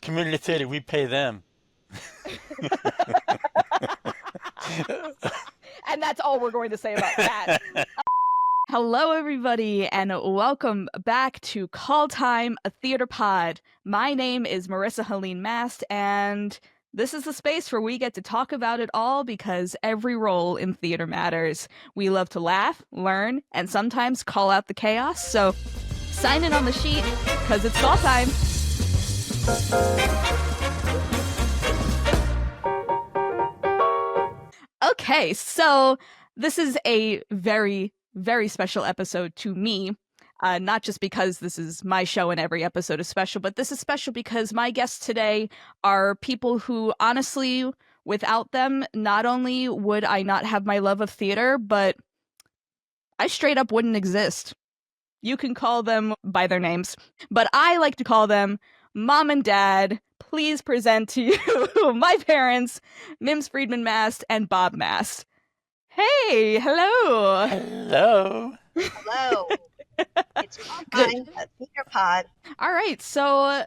Community theater, we pay them. And that's all we're going to say about that. Hello, everybody, and welcome back to Call Time, a theater pod. My name is Marisa Helene Mast, and this is the space where we get to talk about it all because every role in theater matters. We love to laugh, learn, and sometimes call out the chaos, so sign in on the sheet because it's call time. Okay, so this is a very, very special episode to me. Not just because this is my show and every episode is special, but this is special because my guests today are people who, honestly, without them, not only would I not have my love of theater, but I straight up wouldn't exist. You can call them by their names, but I like to call them Mom and Dad. Please present to you my parents, Mims Friedman-Mast and Bob Mast. Hey, hello. Hello. Hello. It's Call Time, a theater pod. All right, so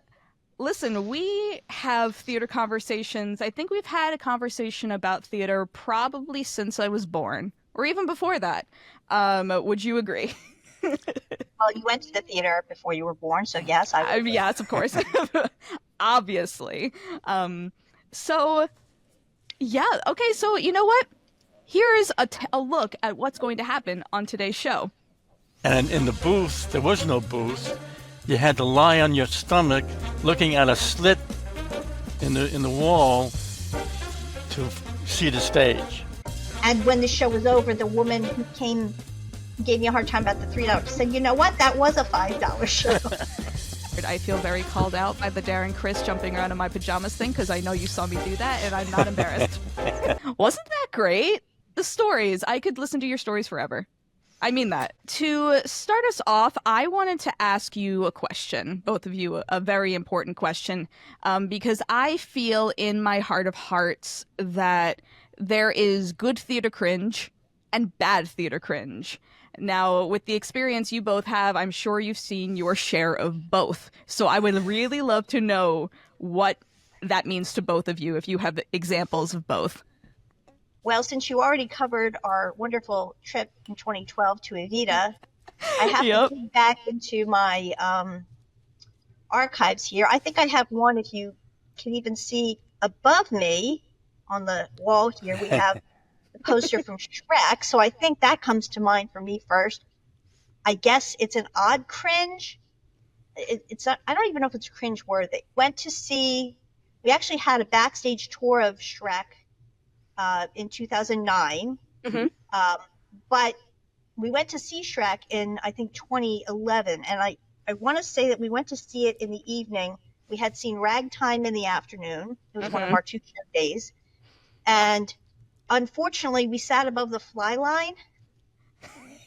listen, we have theater conversations. I think we've had a conversation about theater probably since I was born, or even before that. Would you agree? Well, you went to the theater before you were born, so yes, I would. Yes, of course. Obviously. So, yeah, okay, so you know what? Here is a look at what's going to happen on today's show. And in the booth, there was no booth. You had to lie on your stomach looking at a slit in the wall to see the stage. And when the show was over, the woman who came gave me a hard time about the $3 said, you know what, that was a $5 show. I feel very called out by the Darren Chris jumping around in my pajamas thing because I know you saw me do that and I'm not embarrassed. Wasn't that great? The stories. I could listen to your stories forever. I mean that. To start us off, I wanted to ask you a question, both of you, a very important question, because I feel in my heart of hearts that there is good theater cringe and bad theater cringe. Now, with the experience you both have, I'm sure you've seen your share of both. So I would really love to know what that means to both of you, if you have examples of both. Well, since you already covered our wonderful trip in 2012 to Evita, I have to dig back into my archives here. I think I have one, if you can even see above me on the wall here, we have the poster from Shrek. So I think that comes to mind for me first. I guess it's an odd cringe. It's not, I don't even know if it's cringe worthy. We actually had a backstage tour of Shrek in 2009. Mm-hmm. But we went to see Shrek in, I think, 2011. And I want to say that we went to see it in the evening. We had seen Ragtime in the afternoon. It was one of our 2 show days. And unfortunately, we sat above the fly line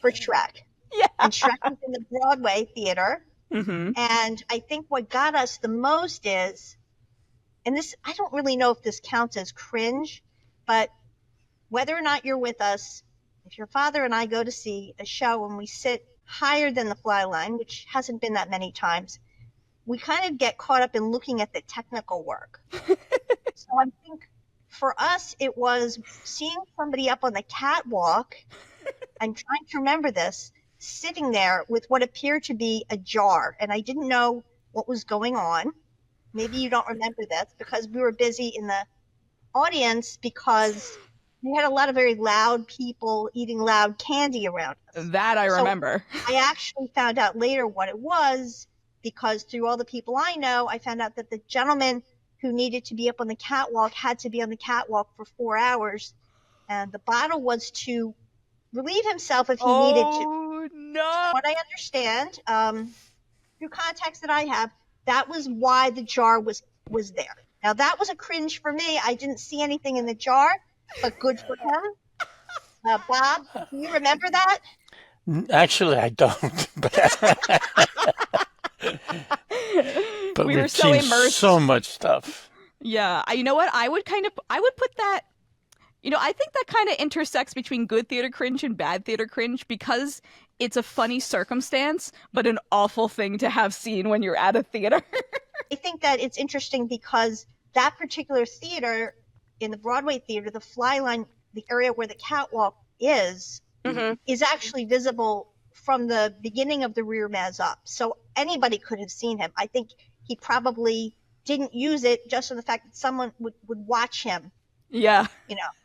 for Shrek. Yeah. And Shrek was in the Broadway theater. Mm-hmm. And I think what got us the most is, and this, I don't really know if this counts as cringe, but whether or not you're with us, if your father and I go to see a show and we sit higher than the fly line, which hasn't been that many times, we kind of get caught up in looking at the technical work. So I think for us, it was seeing somebody up on the catwalk, I'm trying to remember this, sitting there with what appeared to be a jar. And I didn't know what was going on. Maybe you don't remember this because we were busy in the audience because we had a lot of very loud people eating loud candy around us. That I remember. I actually found out later what it was because through all the people I know, I found out that the gentleman who needed to be up on the catwalk had to be on the catwalk for 4 hours. And the bottle was to relieve himself if he needed to. Oh, no. What I understand, through contacts that I have, that was why the jar was there. Now, that was a cringe for me. I didn't see anything in the jar, but good for him. Bob, do you remember that? Actually, I don't. But We were we've so seen immersed. so much stuff. Yeah, you know what? I would put that, I think that kind of intersects between good theater cringe and bad theater cringe because it's a funny circumstance, but an awful thing to have seen when you're at a theater. I think that it's interesting because that particular theater, in the Broadway theater, the fly line, the area where the catwalk is actually visible from the beginning of the rear maz up. So anybody could have seen him. I think he probably didn't use it just for the fact that someone would watch him, Yeah.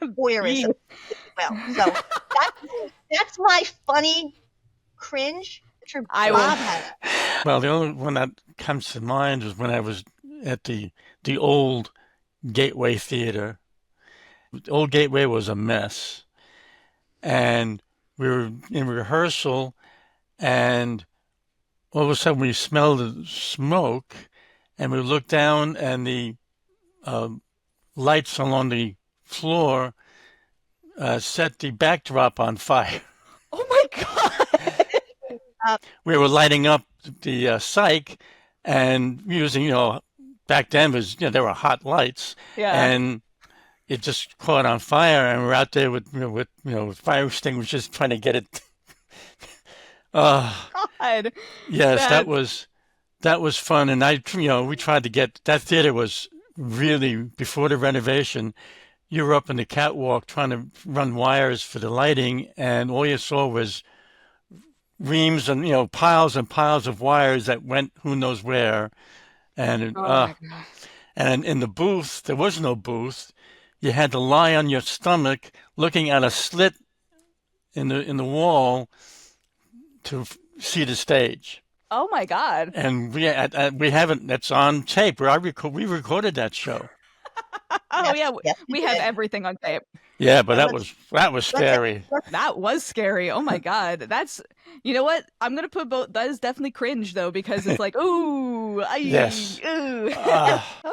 voyeurism, if you will. So that's my funny cringe. I'm sure Bob has. Well, the only one that comes to mind was when I was at the old Gateway Theater. The old Gateway was a mess. And we were in rehearsal, and all of a sudden we smelled the smoke, and we looked down, and the lights along the floor set the backdrop on fire. Oh my God. We were lighting up the psych and using, back then there were hot lights. Yeah. And it just caught on fire, and we're out there with fire extinguishers trying to get it. God. Yes, that was fun, and we tried to get that theater was really before the renovation. You were up in the catwalk trying to run wires for the lighting, and all you saw was reams and piles and piles of wires that went who knows where, and my God. and in the booth there was no booth. You had to lie on your stomach, looking at a slit in the wall to see the stage. Oh my God. And we haven't. That's on tape. We recorded that show. Oh Yes, yeah, we we have did. everything on tape. Yeah, but that was scary. That was scary. Oh my God. That's, you know what? I'm going to put both. That is definitely cringe though, because it's like, ooh, Yes. ooh.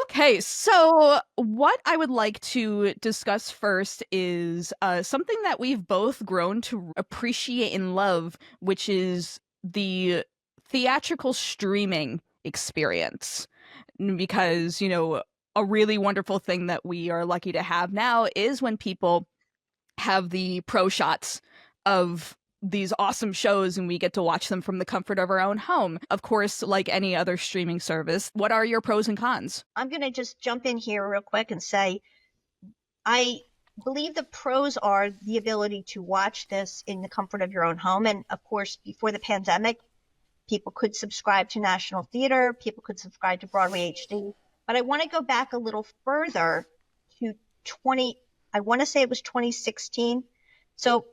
Okay. So what I would like to discuss first is something that we've both grown to appreciate and love, which is the theatrical streaming experience. Because, a really wonderful thing that we are lucky to have now is when people have the pro shots of these awesome shows and we get to watch them from the comfort of our own home. Of course, like any other streaming service, what are your pros and cons? I'm going to just jump in here real quick and say, I believe the pros are the ability to watch this in the comfort of your own home. And of course, before the pandemic, people could subscribe to National Theater, people could subscribe to Broadway HD. But I want to go back a little further to I want to say it was 2016. So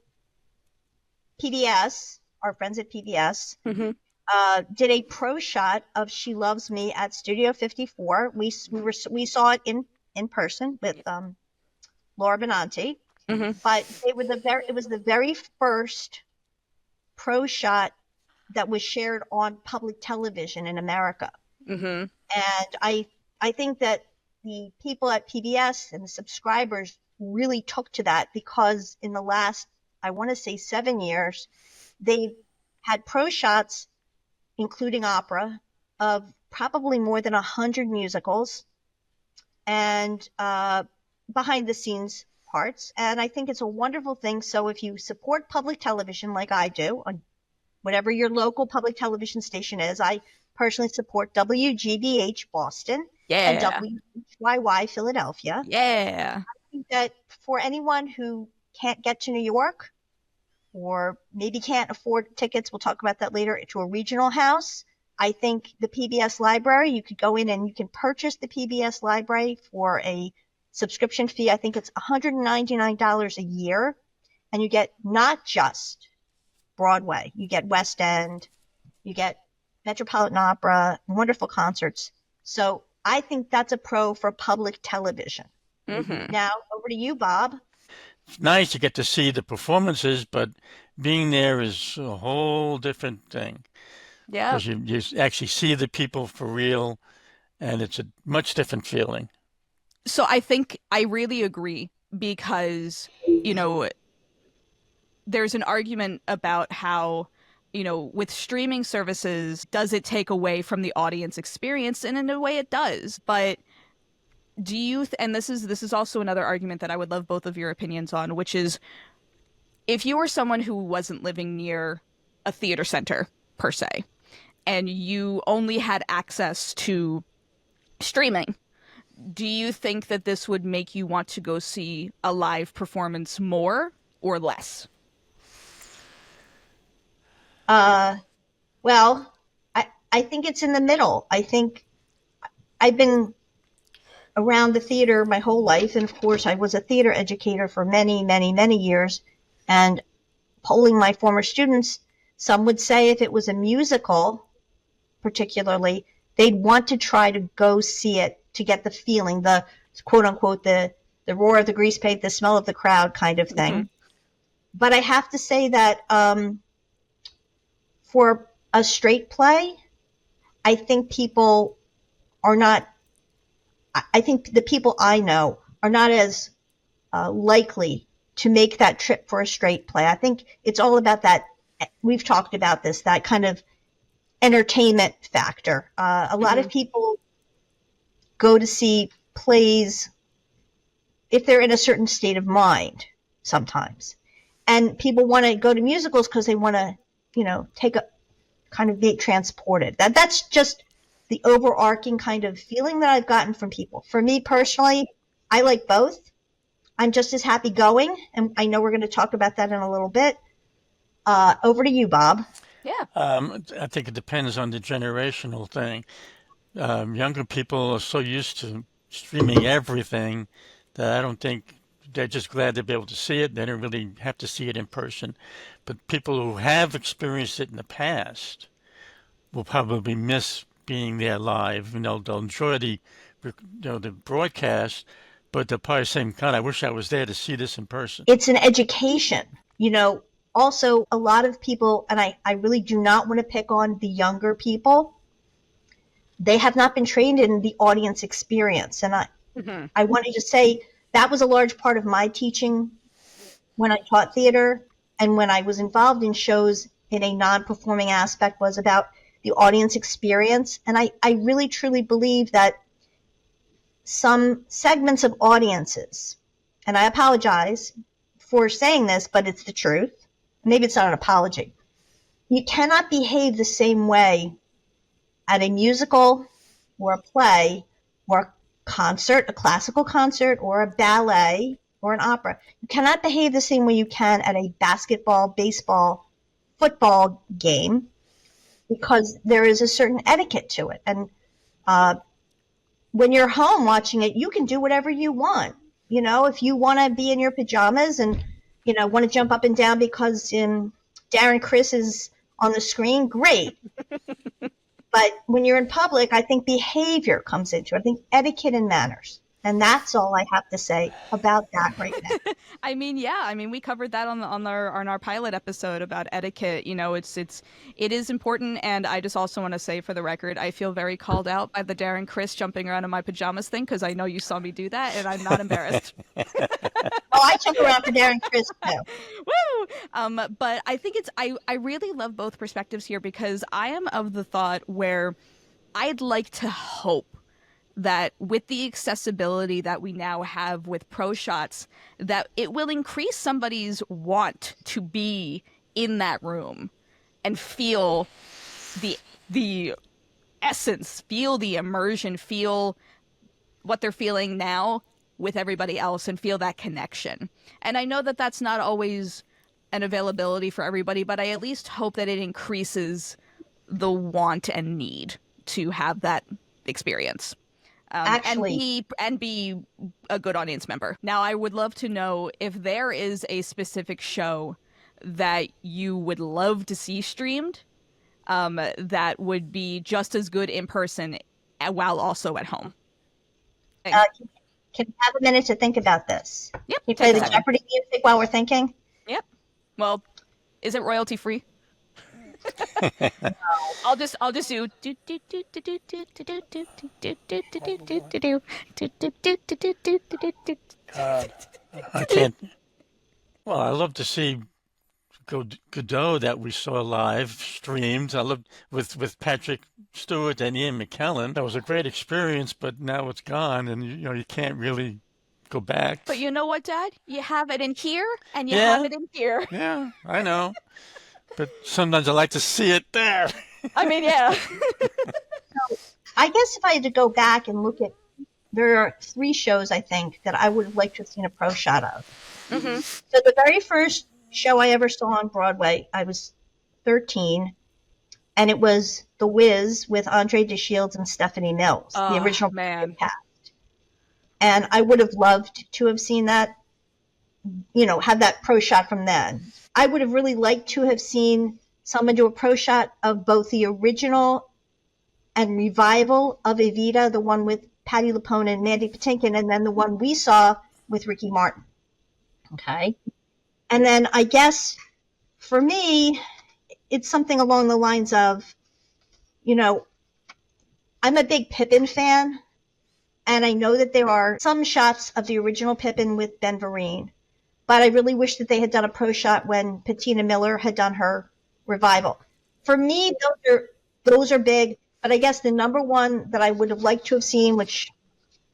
PBS, our friends at PBS, did a pro shot of She Loves Me at Studio 54. We saw it in person with Laura Benanti, but it was the very first pro shot that was shared on public television in America. And I think that the people at PBS and the subscribers really took to that, because in the last, I want to say 7 years, they've had pro shots, including opera, of probably more than 100 musicals and behind the scenes parts. And I think it's a wonderful thing. So if you support public television like I do, on whatever your local public television station is, I personally support WGBH Boston and WHYY Philadelphia. Yeah. I think that for anyone who can't get to New York or maybe can't afford tickets, we'll talk about that later, to a regional house, I think the PBS library, you could go in and you can purchase the PBS library for a subscription fee. I think it's $199 a year, and you get not just Broadway, you get West End, you get Metropolitan Opera, wonderful concerts. So I think that's a pro for public television. Now, over to you, Bob. It's nice you get to see the performances, but being there is a whole different thing. Yeah. Because you actually see the people for real, and it's a much different feeling. So I think I really agree, because, there's an argument about how, with streaming services, does it take away from the audience experience? And in a way it does. But do you, and this is also another argument that I would love both of your opinions on, which is, if you were someone who wasn't living near a theater center per se, and you only had access to streaming, do you think that this would make you want to go see a live performance more or less? Well, I think it's in the middle. I think I've been around the theater my whole life. And of course, I was a theater educator for many, many, many years. And polling my former students, some would say if it was a musical, particularly, they'd want to try to go see it to get the feeling, the quote unquote, the roar of the grease paint, the smell of the crowd kind of thing. Mm-hmm. But I have to say that for a straight play, I think people are not, I think the people I know are not as likely to make that trip for a straight play. I think it's all about that. We've talked about this, that kind of entertainment factor. A lot of people go to see plays if they're in a certain state of mind sometimes. And people want to go to musicals because they want to, take a kind of be transported. That's just the overarching kind of feeling that I've gotten from people. For me personally, I like both. I'm just as happy going, and I know we're going to talk about that in a little bit. Over to you, Bob. Yeah. I think it depends on the generational thing. Younger people are so used to streaming everything that I don't think they're just glad to be able to see it. They don't really have to see it in person. But people who have experienced it in the past will probably miss being there live. They'll enjoy the broadcast, but they'll probably say, God, I wish I was there to see this in person. It's an education. Also, a lot of people, and I really do not want to pick on the younger people, they have not been trained in the audience experience. And I wanted to say that was a large part of my teaching when I taught theater and when I was involved in shows in a non-performing aspect was about the audience experience. And I really, truly believe that some segments of audiences, and I apologize for saying this, but it's the truth. Maybe it's not an apology. You cannot behave the same way at a musical or a play or a concert, a classical concert or a ballet or an opera. You cannot behave the same way you can at a basketball, baseball, football game because there is a certain etiquette to it. And when you're home watching it, you can do whatever you want. If you want to be in your pajamas and want to jump up and down because Darren Criss is on the screen, great. But when you're in public, I think behavior comes into it. I think etiquette and manners. And that's all I have to say about that right now. I mean, we covered that on our pilot episode about etiquette. It is important, and I just also want to say for the record, I feel very called out by the Darren Criss jumping around in my pajamas thing because I know you saw me do that, and I'm not embarrassed. I jump around for Darren Criss too. Woo! But I think I really love both perspectives here because I am of the thought where I'd like to hope that with the accessibility that we now have with pro shots, that it will increase somebody's want to be in that room and feel the essence, feel the immersion, feel what they're feeling now with everybody else and feel that connection. And I know that that's not always an availability for everybody, but I at least hope that it increases the want and need to have that experience. And be a good audience member. Now, I would love to know if there is a specific show that you would love to see streamed that would be just as good in person while also at home. Can we have a minute to think about this? Yep. Can you play the Jeopardy music while we're thinking? Yep. Well, is it royalty free? I'll just do I can't. Well, I love to see Godot that we saw live streamed. I loved with Patrick Stewart and Ian McKellen. That was a great experience, but now it's gone, and you can't really go back. But you know what, Dad? You have it in here, and you have it in here. Yeah, I know. But sometimes I like to see it there. I mean, yeah. I guess if I had to go back and look at, there are 3 shows I think that I would have liked to have seen a pro shot of. Mm-hmm. So the very first show I ever saw on Broadway, I was 13, and it was The Wiz with Andre DeShields and Stephanie Mills, the Oh, original man. cast. And I would have loved to have seen that, have that pro shot from then. I would have really liked to have seen someone do a pro shot of both the original and revival of Evita, the one with Patti LuPone and Mandy Patinkin, and then the one we saw with Ricky Martin. Okay. And then I guess for me, it's something along the lines of, I'm a big Pippin fan, and I know that there are some shots of the original Pippin with Ben Vereen, but I really wish that they had done a pro shot when Patina Miller had done her revival. For me, those are big, but I guess the number one that I would have liked to have seen, which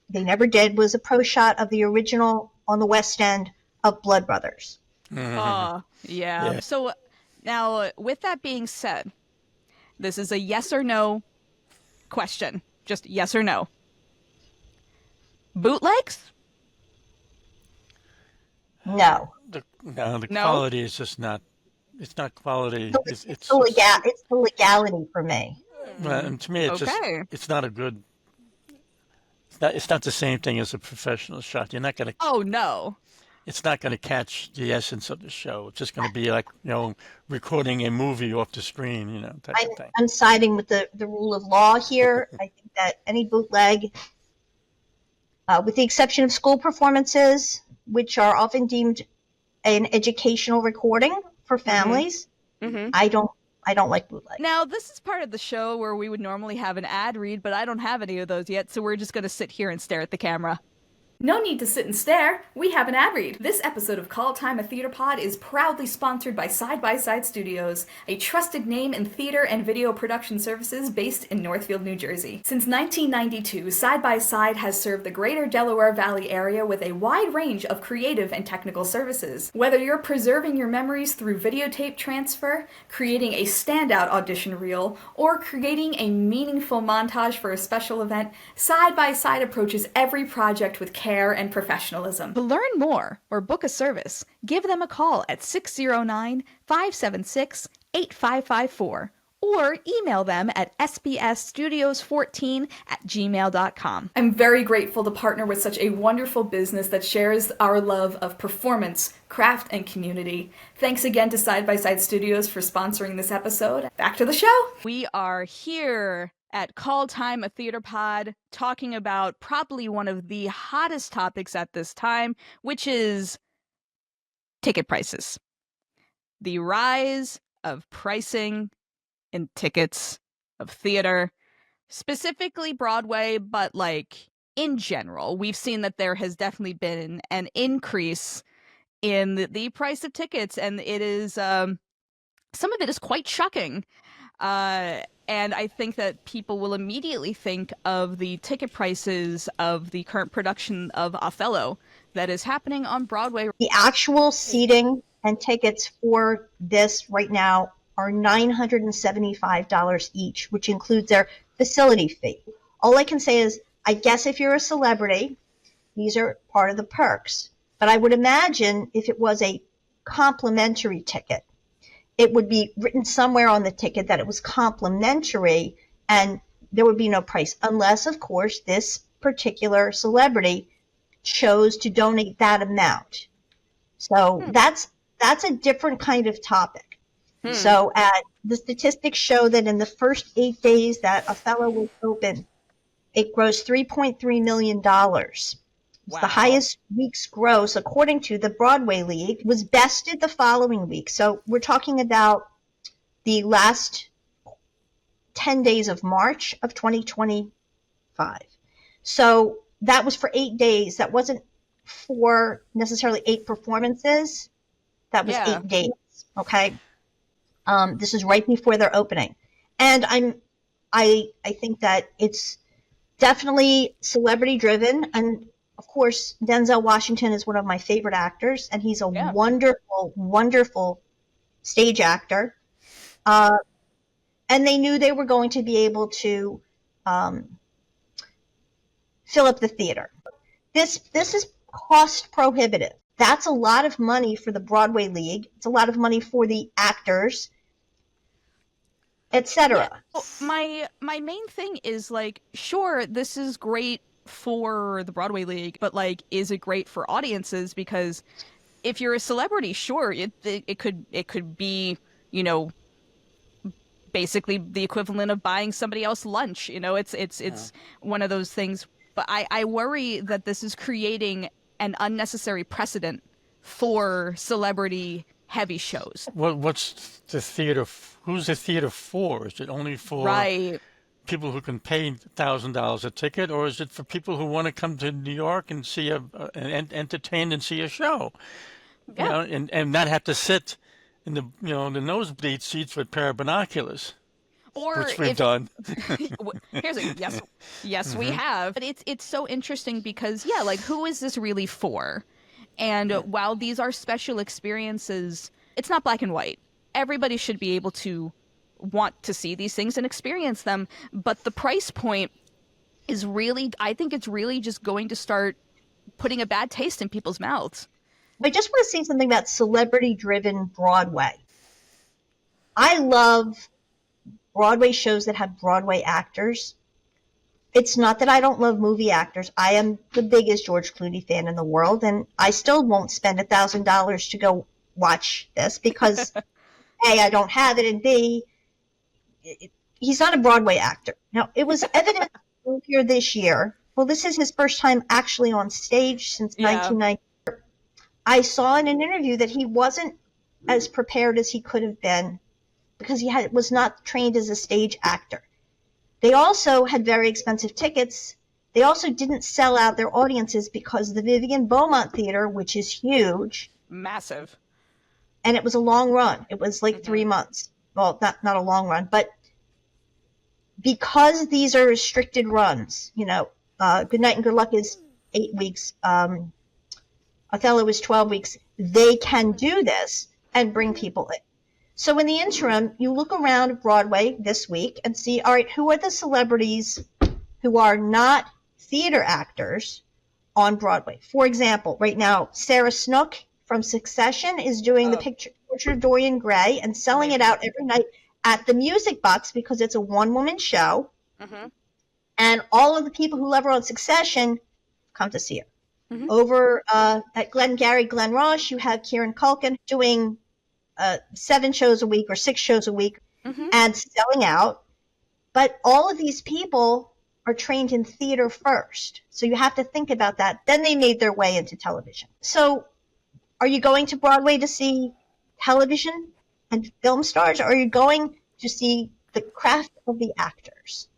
they never did, was a pro shot of the original on the West End of Blood Brothers. Oh, yeah. Yeah. So now, with that being said, this is a yes or no question. Just yes or no. Bootlegs? No. The No? quality is just not. It's not quality. It's the legality for me. And to me, it's Okay. it's not a good. It's not the same thing as a professional shot. You're not gonna. Oh, no. It's not gonna catch the essence of the show. It's just gonna be like recording a movie off the screen, type of thing. I'm siding with the rule of law here. I think that any bootleg, with the exception of school performances, which are often deemed an educational recording for families, Mm-hmm. I don't like bootleg. Now, this is part of the show where we would normally have an ad read, but I don't have any of those yet, so we're just going to sit here and stare at the camera. No need to sit and stare. We have an ad read. This episode of Call Time a Theater Pod is proudly sponsored by Side by Side Studios, a trusted name in theater and video production services based in Northfield, New Jersey. Since 1992, Side by Side has served the greater Delaware Valley area with a wide range of creative and technical services. Whether you're preserving your memories through videotape transfer, creating a standout audition reel, or creating a meaningful montage for a special event, Side by Side approaches every project with care and professionalism. To learn more or book a service, give them a call at 609-576-8554 or email them at sbsstudios14@gmail.com. I'm very grateful to partner with such a wonderful business that shares our love of performance, craft, and community. Thanks again to Side by Side Studios for sponsoring this episode. Back to the show! We are here at Call Time a Theater Pod talking about probably one of the hottest topics at this time, which is ticket prices. The rise of pricing in tickets of theater, specifically Broadway, but in general, we've seen that there has definitely been an increase in the price of tickets, and it is some of it is quite shocking. And I think that people will immediately think of the ticket prices of the current production of Othello that is happening on Broadway. The actual seating and tickets for this right now are $975 each, which includes their facility fee. All I can say is, I guess if you're a celebrity, these are part of the perks. But I would imagine if it was a complimentary ticket, it would be written somewhere on the ticket that it was complimentary and there would be no price, unless, of course, this particular celebrity chose to donate that amount. So that's a different kind of topic. So the statistics show that in the first 8 days that Othello was open, it grossed $3.3 million. Wow. The highest week's gross, according to the Broadway League, was bested the following week. So we're talking about the last 10 days of March of 2025. So that was for 8 days. That wasn't for necessarily 8 performances. That was 8 days. Okay. This is right before their opening. And I think that it's definitely celebrity driven, and of course, Denzel Washington is one of my favorite actors, and he's a wonderful, wonderful stage actor. And they knew they were going to be able to fill up the theater. This is cost prohibitive. That's a lot of money for the Broadway League. It's a lot of money for the actors, etc. Yeah. Well, my main thing is like, sure, this is great for the Broadway League, but like, is it great for audiences? Because if you're a celebrity, sure, it could be, you know, basically the equivalent of buying somebody else lunch. You know, it's one of those things. But I worry that this is creating an unnecessary precedent for celebrity heavy shows. What's the theater? Who's the theater for? Is it only for Right. people who can pay $1,000 a ticket, or is it for people who want to come to New York and see and entertain and see a show? Yeah. You know, and not have to sit in the the nosebleed seats with a pair of binoculars, Or which we've done. Here's a yes, we have. But it's so interesting because yeah, like who is this really for? And while these are special experiences, it's not black and white. Everybody should be able to want to see these things and experience them. But the price point is really, I think it's really just going to start putting a bad taste in people's mouths. I just want to say something about celebrity-driven Broadway. I love Broadway shows that have Broadway actors. It's not that I don't love movie actors. I am the biggest George Clooney fan in the world, and I still won't spend $1,000 to go watch this because A, I don't have it, and B, he's not a Broadway actor. Now, it was evident earlier this year. Well, this is his first time actually on stage since 1990. I saw in an interview that he wasn't as prepared as he could have been because he was not trained as a stage actor. They also had very expensive tickets. They also didn't sell out their audiences because the Vivian Beaumont Theater, which is huge, Massive. and it was a long run. It was like 3 months. Well, not a long run, but because these are restricted runs, Good Night and Good Luck is 8 weeks. Othello is 12 weeks. They can do this and bring people in. So in the interim, you look around Broadway this week and see, all right, who are the celebrities who are not theater actors on Broadway? For example, right now, Sarah Snook from Succession is doing the picture of Dorian Gray and selling it out every night at the Music Box because it's a one-woman show. Mm-hmm. And all of the people who love her on Succession come to see her. Mm-hmm. Over at Glen Ross, you have Kieran Culkin doing 7 shows a week or 6 shows a week and selling out. But all of these people are trained in theater first. So you have to think about that. Then they made their way into television. So are you going to Broadway to see television and film stars, or are you going to see the craft of the actors?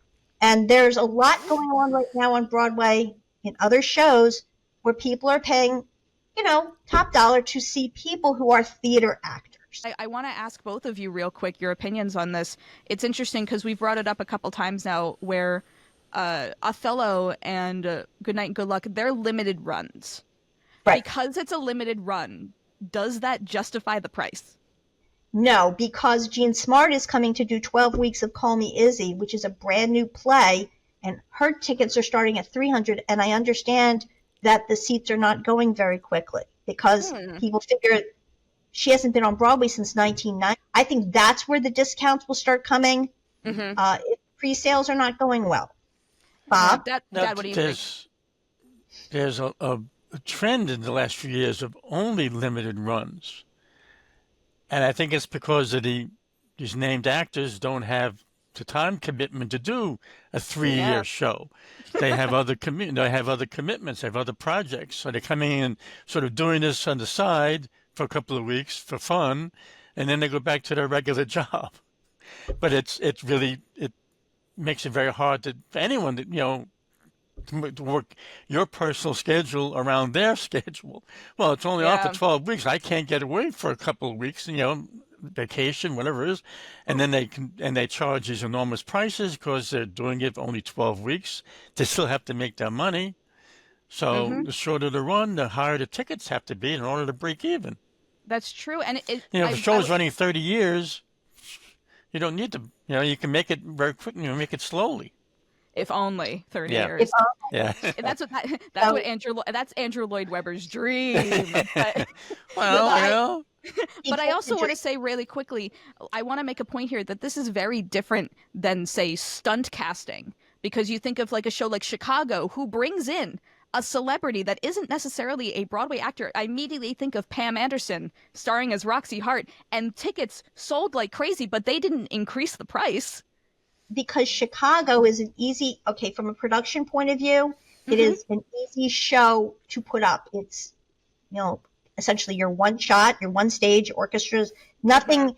And there's a lot going on right now on Broadway in other shows where people are paying, top dollar to see people who are theater actors. I want to ask both of you real quick your opinions on this. It's interesting because we've brought it up a couple times now where Othello and Good Night and Good Luck, they're limited runs. Right. Because it's a limited run, does that justify the price? No, because Jean Smart is coming to do 12 weeks of Call Me Izzy, which is a brand new play, and her tickets are starting at $300, and I understand that the seats are not going very quickly because people figure she hasn't been on Broadway since 1990. I think that's where the discounts will start coming. If pre-sales are not going well. Bob? Dad, what do you think? There's a trend in the last few years of only limited runs. And I think it's because of these named actors don't have the time commitment to do a 3-year show. They have other commitments, they have other projects. So they're coming in sort of doing this on the side for a couple of weeks for fun, and then they go back to their regular job. But it makes it very hard for anyone to work your personal schedule around their schedule. Well, it's only on for 12 weeks. I can't get away for a couple of weeks, vacation, whatever it is. And then they charge these enormous prices because they're doing it for only 12 weeks. They still have to make their money. So the shorter the run, the higher the tickets have to be in order to break even. That's true. And if a show's running 30 years, you don't need to, you can make it very quick, make it slowly. If only 30 Yeah. years. Yeah. And that's what So- that's Andrew Lloyd Webber's dream. But, Well, I- you know. but I also want to say really quickly, I want to make a point here that this is very different than, say, stunt casting, because you think of like a show like Chicago, who brings in a celebrity that isn't necessarily a Broadway actor. I immediately think of Pam Anderson starring as Roxy Hart, and tickets sold like crazy, but they didn't increase the price. because Chicago is from a production point of view, it is an easy show to put up. It's, essentially your one shot, your one stage, orchestras, nothing,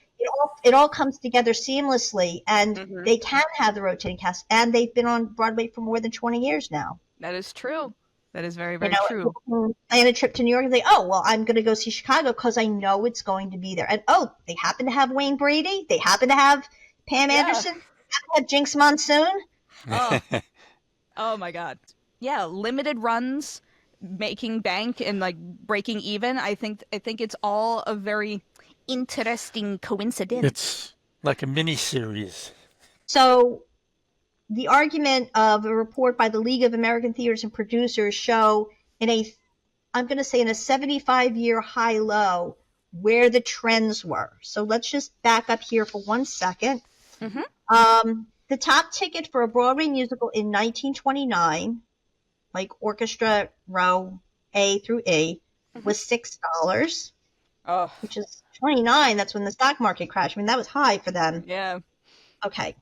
it all comes together seamlessly, and they can have the rotating cast, and they've been on Broadway for more than 20 years now. That is true. That is very, very true. People can plan a trip to New York and say, oh, well, I'm going to go see Chicago because I know it's going to be there. And, they happen to have Wayne Brady. They happen to have Pam Anderson. They happen to have Jinx Monsoon. Oh my God. Yeah, limited runs, making bank and like breaking even. I think it's all a very interesting coincidence. It's like a mini series. So the argument of a report by the League of American Theaters and Producers show in a 75-year high-low where the trends were. So let's just back up here for 1 second. The top ticket for a Broadway musical in 1929, like orchestra row A through E, was $6, which is 29. That's when the stock market crashed. I mean, that was high for them. Yeah. Okay.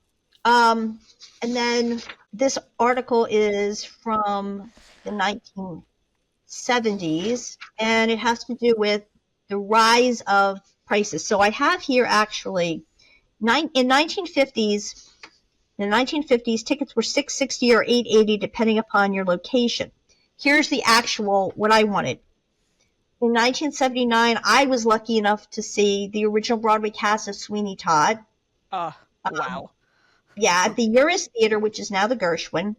And then this article is from the 1970s, and it has to do with the rise of prices. So I have here actually, in the 1950s, tickets were $6.60 or $8.80 depending upon your location. Here's the actual what I wanted. In 1979, I was lucky enough to see the original Broadway cast of Sweeney Todd. Wow. Yeah, at the Uris Theater, which is now the Gershwin.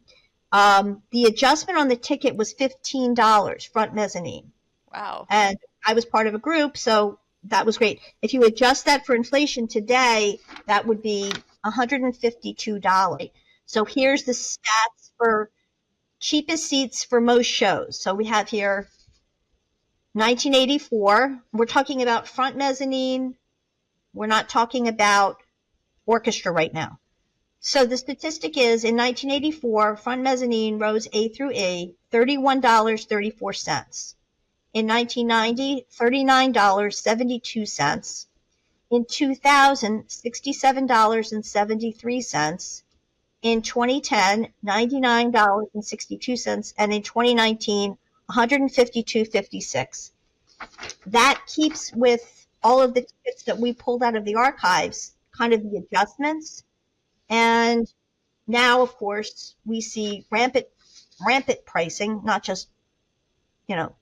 The adjustment on the ticket was $15, front mezzanine. Wow. And I was part of a group, so that was great. If you adjust that for inflation today, that would be $152. So here's the stats for cheapest seats for most shows. So we have here 1984. We're talking about front mezzanine. We're not talking about orchestra right now. So the statistic is in 1984, front mezzanine rows A through E, $31.34. In 1990, $39.72. In 2000, $67.73. In 2010, $99.62. And in 2019, $152.56. That keeps with all of the tickets that we pulled out of the archives, kind of the adjustments. And now, of course, we see rampant pricing, not just the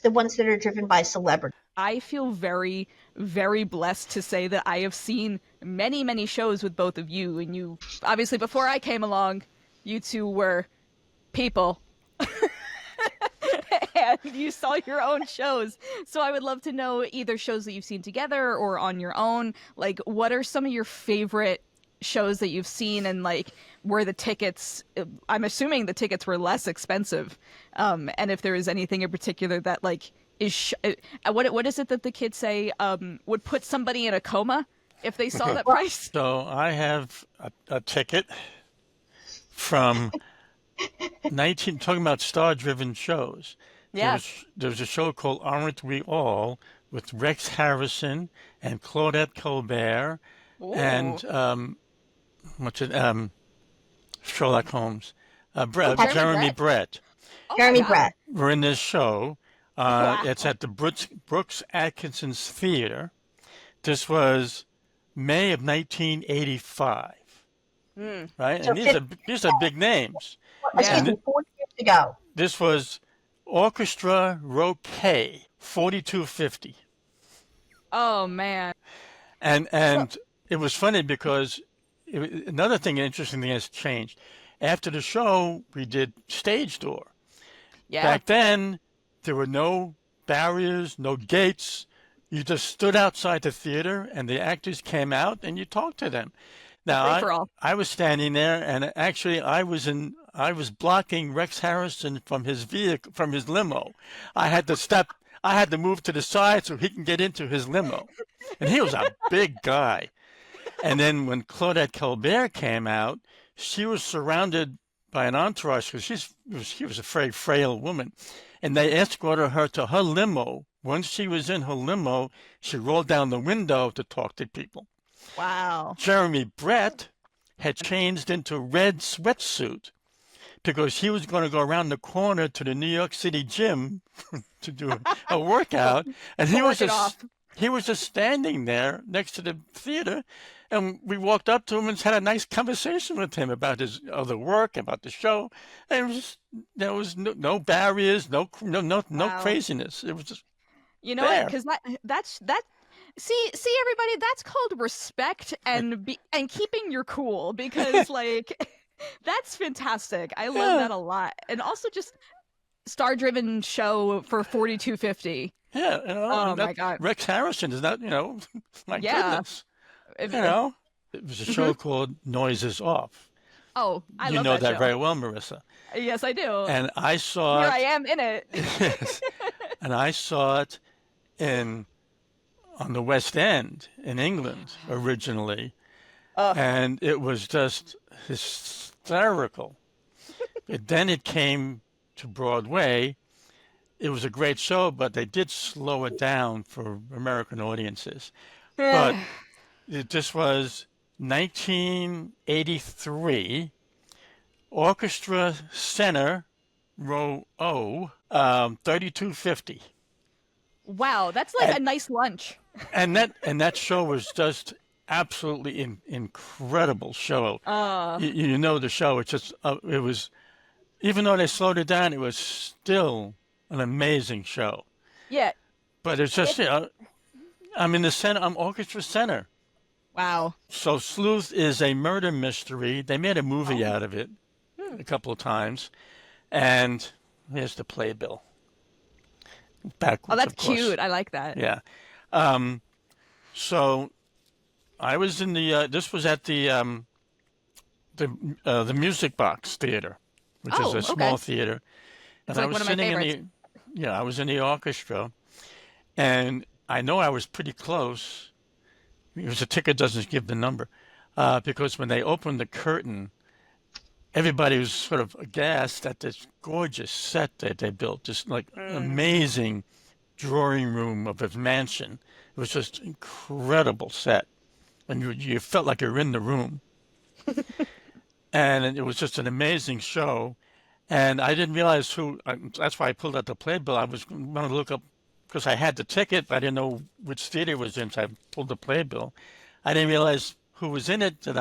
ones that are driven by celebrity. I feel very, very blessed to say that I have seen many, many shows with both of you. And you, obviously, before I came along, you two were people. And you saw your own shows. So I would love to know either shows that you've seen together or on your own. Like, what are some of your favorite shows that you've seen, and like where the tickets, I'm assuming the tickets were less expensive, and if there is anything in particular that like is what is it that the kids say would put somebody in a coma if they saw that price? So I have a ticket from talking about star-driven shows. Yeah. There was a show called Aren't We All with Rex Harrison and Claudette Colbert. Ooh. And Sherlock Holmes, Jeremy Brett. Jeremy wow. Brett. Were in this show. Wow. It's at the Brooks Atkinson's Theater. This was May of 1985. Right? So And these are big names. Excuse me, 40 years ago. This was Orchestra Row K, $42.50. Oh man. And it was funny because another thing, interesting thing has changed. After the show, we did stage door. Yeah. Back then, there were no barriers, no gates. You just stood outside the theater, and the actors came out, and you talked to them. Now, Free for all. I was standing there, and actually, I was blocking Rex Harrison from his vehicle, from his limo. I had to move to the side so he can get into his limo, and he was a big guy. And then when Claudette Colbert came out, she was surrounded by an entourage because she was a very frail woman, and they escorted her to her limo. Once she was in her limo, she rolled down the window to talk to people. Wow. Jeremy Brett had changed into red sweatsuit because he was going to go around the corner to the New York City gym to do a workout, and he was just standing there next to the theater, and we walked up to him and had a nice conversation with him about his other work, about the show, and it was just, there was no barriers, no Wow. craziness. It was just You know there. what? Because that's. See, everybody. That's called respect and keeping your cool. Because like, that's fantastic. I love Yeah. that a lot. And also just star-driven show for 4250. Yeah, Oh and my God. Rex Harrison is not, my Yeah. goodness. It was a show called Noises Off. Oh, I You love know that show. very well, Marissa. Yes, I do. And I saw Here it. I am in it. Yes. And I saw it on the West End in England originally, and it was just hysterical. But then it came to Broadway. It was a great show, but they did slow it down for American audiences. But this was 1983, Orchestra Center, row O, 3250. Wow, that's like a nice lunch. And that show was just absolutely incredible show. You know the show. It's just it was, even though they slowed it down, it was still an amazing show. Yeah. But it's just I'm in the center. I'm Orchestra Center. Wow. So Sleuth is a murder mystery. They made a movie out of it a couple of times, and here's the playbill. Backwards, Oh, that's of course. cute. I like that. Yeah. So I was in the. This was at the Music Box Theater, which is a small theater, and like I was one of my sitting favorites. I was in the orchestra, and I know I was pretty close. Because the ticket doesn't give the number, because when they opened the curtain, everybody was sort of aghast at this gorgeous set that they built, this like amazing drawing room of a mansion. It was just incredible set, and you felt like you were in the room. And it was just an amazing show, and I didn't realize who. That's why I pulled out the playbill. I was going to look up because I had the ticket, but I didn't know which theater it was in, so I pulled the playbill. I didn't realize who was in it that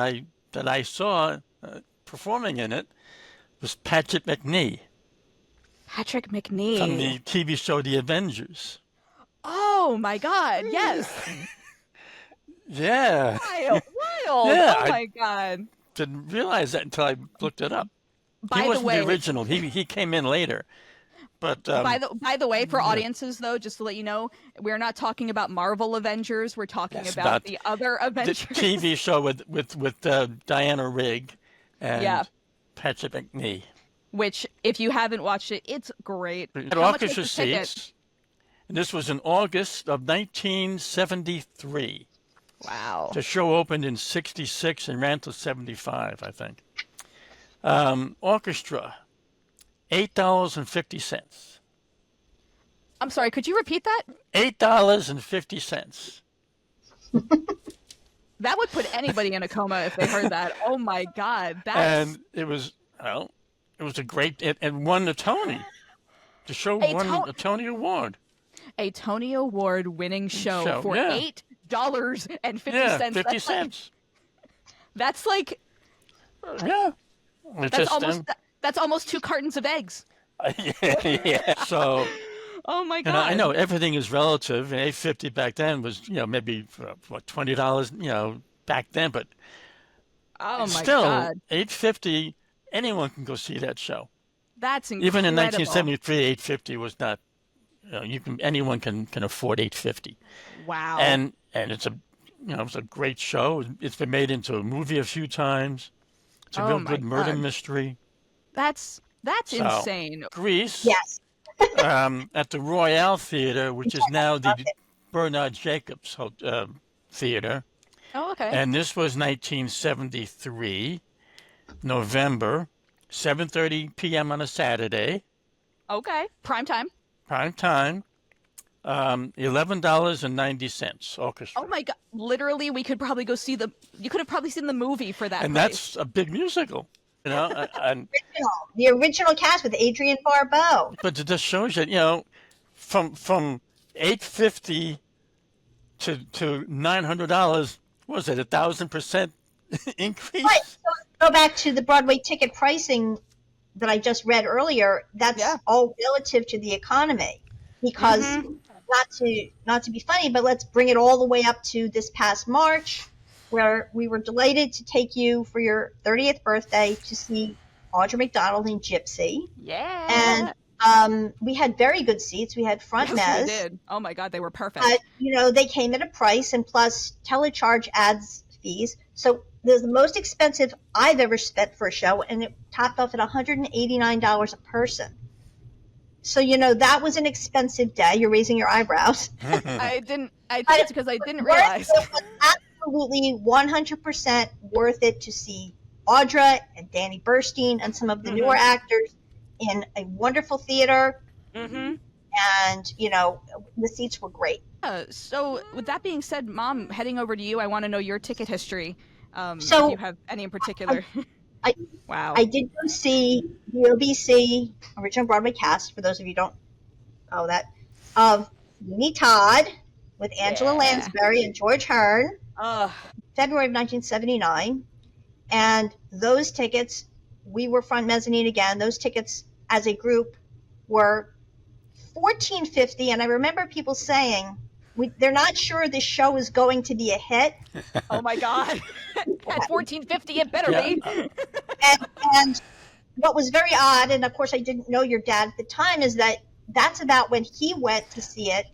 I saw performing in it was Patrick McNee Patrick McNee. from the TV show The Avengers. Oh my God! Yes. Yeah. Wild. Yeah, Oh my God. Didn't realize that until I looked it up. By He the wasn't way, the original. He came in later. But by the way, for audiences though, just to let you know, we're not talking about Marvel Avengers. We're talking Yes, about about the other the Avengers. TV show with Diana Rigg and Patrick McNee. Which, if you haven't watched it, it's great. At How much was orchestra the ticket? seats. And this was in August of 1973. Wow. The show opened in 66 and ran till 75, I think. Orchestra, $8.50. I'm sorry. Could you repeat that? $8.50. That would put anybody in a coma if they heard that. Oh my God. That's And it was a great, it won a Tony. The show won a Tony Award. a Tony Award winning show for yeah. $8.50. Yeah, 50 cents. That's like Yeah. that's almost 2 cartons of eggs. Yeah. So, Oh my God. I know everything is relative. And $8.50 back then was, maybe $20, back then, but Oh my still, God. $8.50, anyone can go see that show. That's incredible. Even in 1973, $8.50 was not. Anyone can afford $8.50. Wow. And it's a it was a great show. It's been made into a movie a few times. It's a Oh real my good murder God. mystery. That's So, insane. Greece, Yes. at the Royale Theater, which is now Love the it. Bernard Jacobs Theater. Oh, okay. And this was 1973, November, 7:30 p.m. on a Saturday, Okay. Prime time. prime time, $11.90 orchestra. Oh my God. Literally, we could probably go see you could have probably seen the movie for that And price. that's a big musical, and The original cast with Adrienne Barbeau. but it just shows you, from $850 to $900, what was it, 1,000% increase? Right. So go back to the Broadway ticket pricing that I just read earlier. That's all relative to the economy, because not to be funny, but let's bring it all the way up to this past March, where we were delighted to take you for your 30th birthday to see Audra McDonald in Gypsy. Yeah. And we had very good seats. We had front Yes, we mez. did. Oh my God, they were perfect. But, they came at a price, and plus telecharge adds fees. So the most expensive I've ever spent for a show, and it topped off at $189 a person. So, that was an expensive day. You're raising your eyebrows. I think it's because I didn't realize. It was absolutely 100% worth it to see Audra and Danny Burstein and some of the newer actors in a wonderful theater. Mm-hmm. And, the seats were great. So with that being said, Mom, heading over to you, I want to know your ticket history. So if you have any in particular. Wow. I did go see the OBC original Broadway cast, for those of you who don't know that, of Sweeney Todd with Angela Lansbury and George Hearn, February of 1979. And those tickets, we were front mezzanine again. Those tickets as a group were $14.50, and I remember people saying they're not sure this show is going to be a hit. Oh my God! At $14.50, it better be. And what was very odd, and of course I didn't know your dad at the time, is that that's about when he went to see it.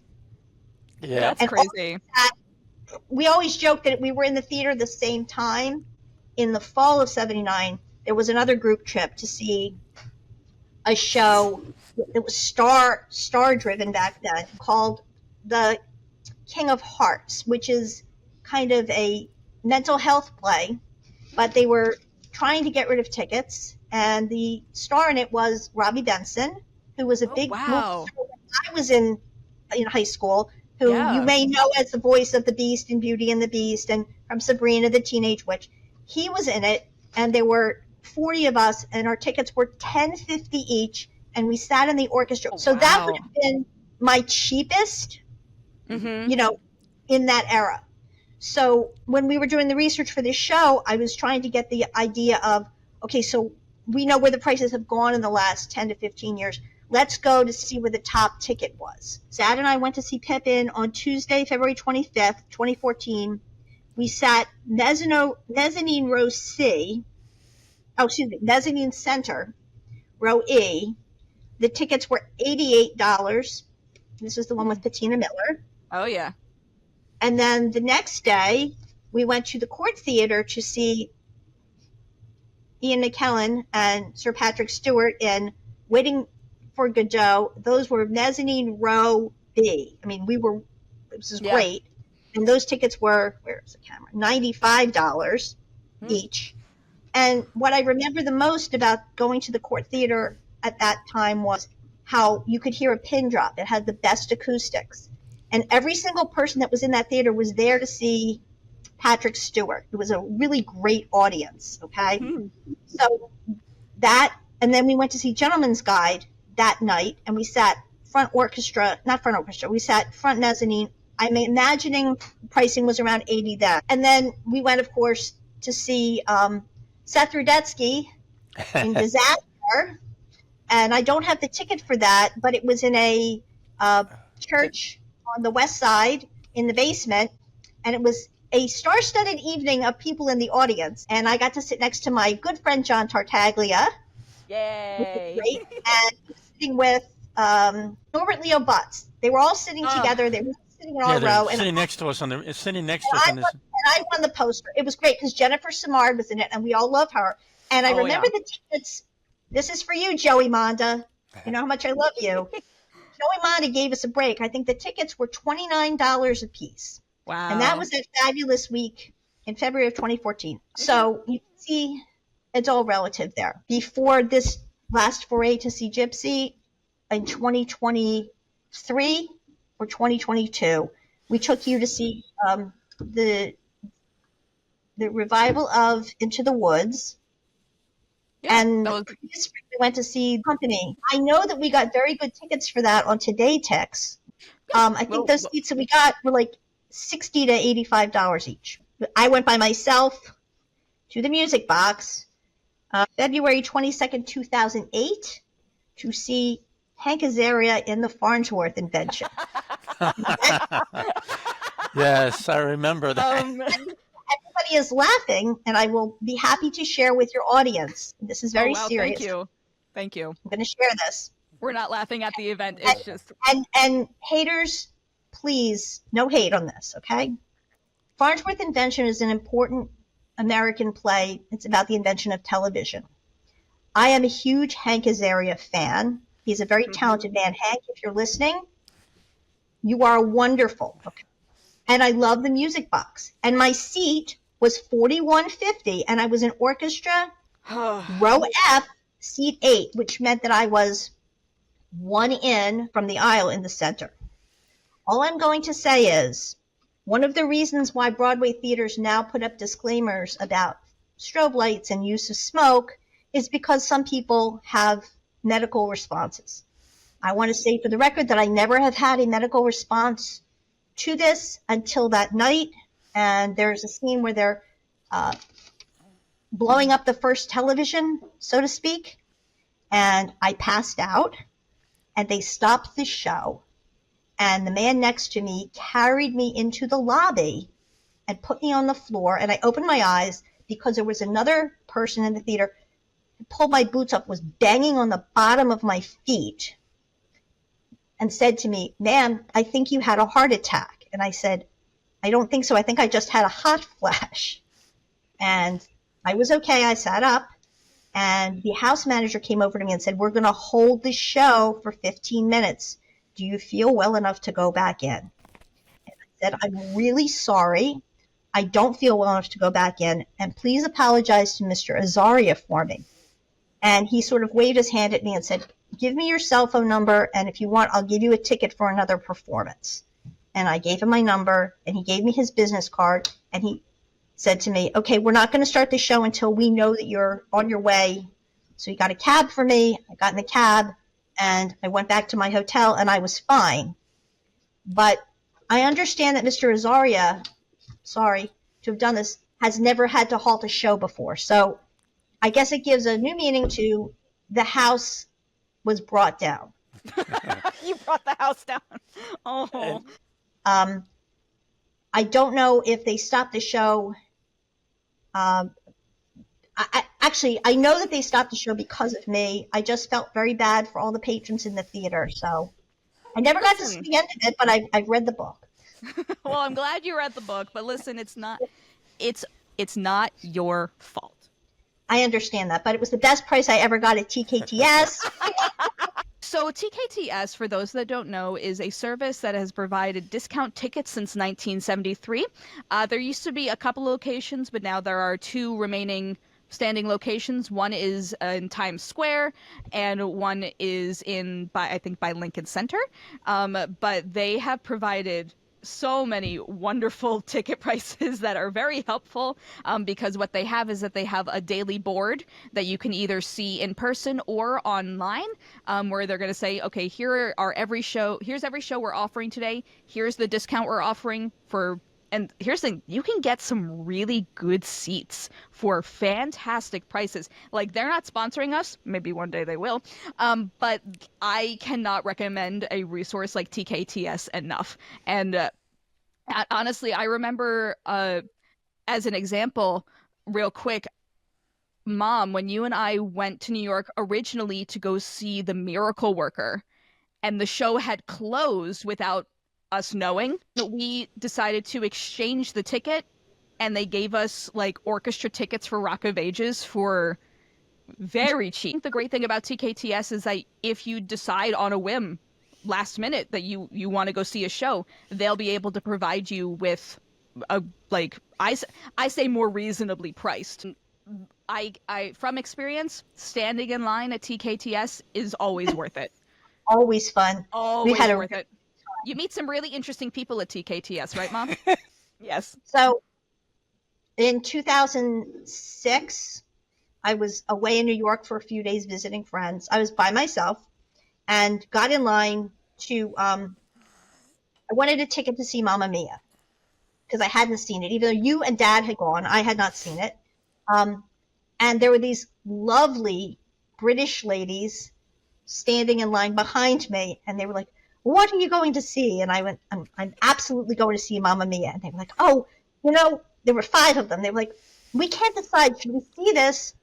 Yeah, that's and crazy. We always joke that we were in the theater the same time. In the fall of '79, there was another group trip to see a show that was star driven back then, called The King of Hearts, which is kind of a mental health play, but they were trying to get rid of tickets, and the star in it was Robbie Benson, who was a big movie star when I was in high school, who you may know as the voice of the Beast in Beauty and the Beast, and from Sabrina the Teenage Witch. He was in it, and there were 40 of us, and our tickets were $10.50 each, and we sat in the orchestra. That would have been my cheapest, in that era. So when we were doing the research for this show, I was trying to get the idea of, okay, so we know where the prices have gone in the last 10 to 15 years. Let's go to see where the top ticket was. Sad and I went to see Pippin on Tuesday, February 25th, 2014. We sat mezzanine row C. Mezzanine center, row E. The tickets were $88. This is the one with Patina Miller. Oh, yeah. And then the next day, we went to the Court Theater to see Ian McKellen and Sir Patrick Stewart in Waiting for Godot. Those were mezzanine row B. I mean, this is great. And those tickets were, where's the camera? $95 each. And what I remember the most about going to the Court Theater at that time was how you could hear a pin drop. It had the best acoustics. And every single person that was in that theater was there to see Patrick Stewart. It was a really great audience, okay? So that, and then we went to see Gentleman's Guide that night, and we sat we sat front mezzanine. I'm imagining pricing was around $80 then. And then we went, of course, to see Seth Rudetsky in Disaster. And I don't have the ticket for that, but it was in a church on the west side in the basement, and it was a star-studded evening of people in the audience, and I got to sit next to my good friend John Tartaglia. Yay! Which was great, and sitting with Norbert Leo Butz. They were all sitting together. They were sitting in Yeah, our they're row, and sitting next to us on the. It's sitting next to us on this. I won the poster. It was great because Jennifer Simard was in it, and we all love her. And I remember the tickets. This is for you, Joey Monda. You know how much I love you. Joey Monda gave us a break. I think the tickets were $29 a piece. Wow. And that was that fabulous week in February of 2014. So you can see it's all relative there. Before this last foray to see Gypsy in 2023 or 2022, we took you to see the revival of Into the Woods. Yeah, and that was- this spring we went to see Company. I know that we got very good tickets for that on Today Tex. I think those seats that we got were like $60 to $85 each. I went by myself to the Music Box February 22nd, 2008 to see Hank Azaria in the Farnsworth invention. Yes, I remember that. Everybody is laughing, and I will be happy to share with your audience. This is very serious. Thank you. I'm going to share this. We're not laughing at the event. It's just and haters, please, no hate on this, okay? Farnsworth Invention is an important American play. It's about the invention of television. I am a huge Hank Azaria fan. He's a very talented man. Hank, if you're listening, you are wonderful. Okay. And I love the Music Box. And my seat was 4150, and I was in orchestra, row F, seat 8, which meant that I was one in from the aisle in the center. All I'm going to say is, one of the reasons why Broadway theaters now put up disclaimers about strobe lights and use of smoke is because some people have medical responses. I want to say for the record that I never have had a medical response to this until that night. And there's a scene where they're blowing up the first television, so to speak. And I passed out, and they stopped the show. And the man next to me carried me into the lobby and put me on the floor. And I opened my eyes because there was another person in the theater who pulled my boots up, was banging on the bottom of my feet, and said to me, "Ma'am, I think you had a heart attack." And I said, "I don't think so. I think I just had a hot flash." And I was okay. I sat up, and the house manager came over to me and said, "We're going to hold the show for 15 minutes. Do you feel well enough to go back in?" And I said, "I'm really sorry. I don't feel well enough to go back in. And please apologize to Mr. Azaria for me." And he sort of waved his hand at me and said, "Give me your cell phone number, and if you want, I'll give you a ticket for another performance." And I gave him my number, and he gave me his business card, and he said to me, "Okay, we're not going to start the show until we know that you're on your way." So he got a cab for me. I got in the cab, and I went back to my hotel, and I was fine. But I understand that Mr. Azaria, sorry to have done this, has never had to halt a show before. So I guess it gives a new meaning to the house was brought down. You brought the house down. Oh. I don't know if they stopped the show. I know that they stopped the show because of me. I just felt very bad for all the patrons in the theater. So I never got to see the end of it, but I've read the book. Well, I'm glad you read the book, but listen, it's not your fault. I understand that, but it was the best price I ever got at TKTS. So TKTS, for those that don't know, is a service that has provided discount tickets since 1973. There used to be a couple locations, but now there are two remaining standing locations. One is in Times Square, and one is by Lincoln Center. But they have provided so many wonderful ticket prices that are very helpful, because what they have is that they have a daily board that you can either see in person or online, where they're going to say, okay, here's every show we're offering today, here's the discount we're offering for, and here's the thing, you can get some really good seats for fantastic prices. Like, they're not sponsoring us, maybe one day they will, but I cannot recommend a resource like TKTS enough. And honestly, I remember, as an example, real quick, Mom, when you and I went to New York originally to go see The Miracle Worker, and the show had closed without us knowing, we decided to exchange the ticket, and they gave us like orchestra tickets for Rock of Ages for very cheap. The great thing about TKTS is that if you decide on a whim last minute that you want to go see a show, they'll be able to provide you with a, like, I say more reasonably priced. I from experience, standing in line at TKTS is always worth it. Always fun. Always worth it. You meet some really interesting people at TKTS, right, Mom? Yes. So in 2006, I was away in New York for a few days visiting friends. I was by myself and got in line to, I wanted a ticket to see Mamma Mia because I hadn't seen it. Even though you and Dad had gone, I had not seen it. And there were these lovely British ladies standing in line behind me, and they were like, "What are you going to see?" And I went, I'm absolutely going to see Mamma Mia. And they were like, "Oh, there were 5 of them." They were like, "We can't decide. Should we see this?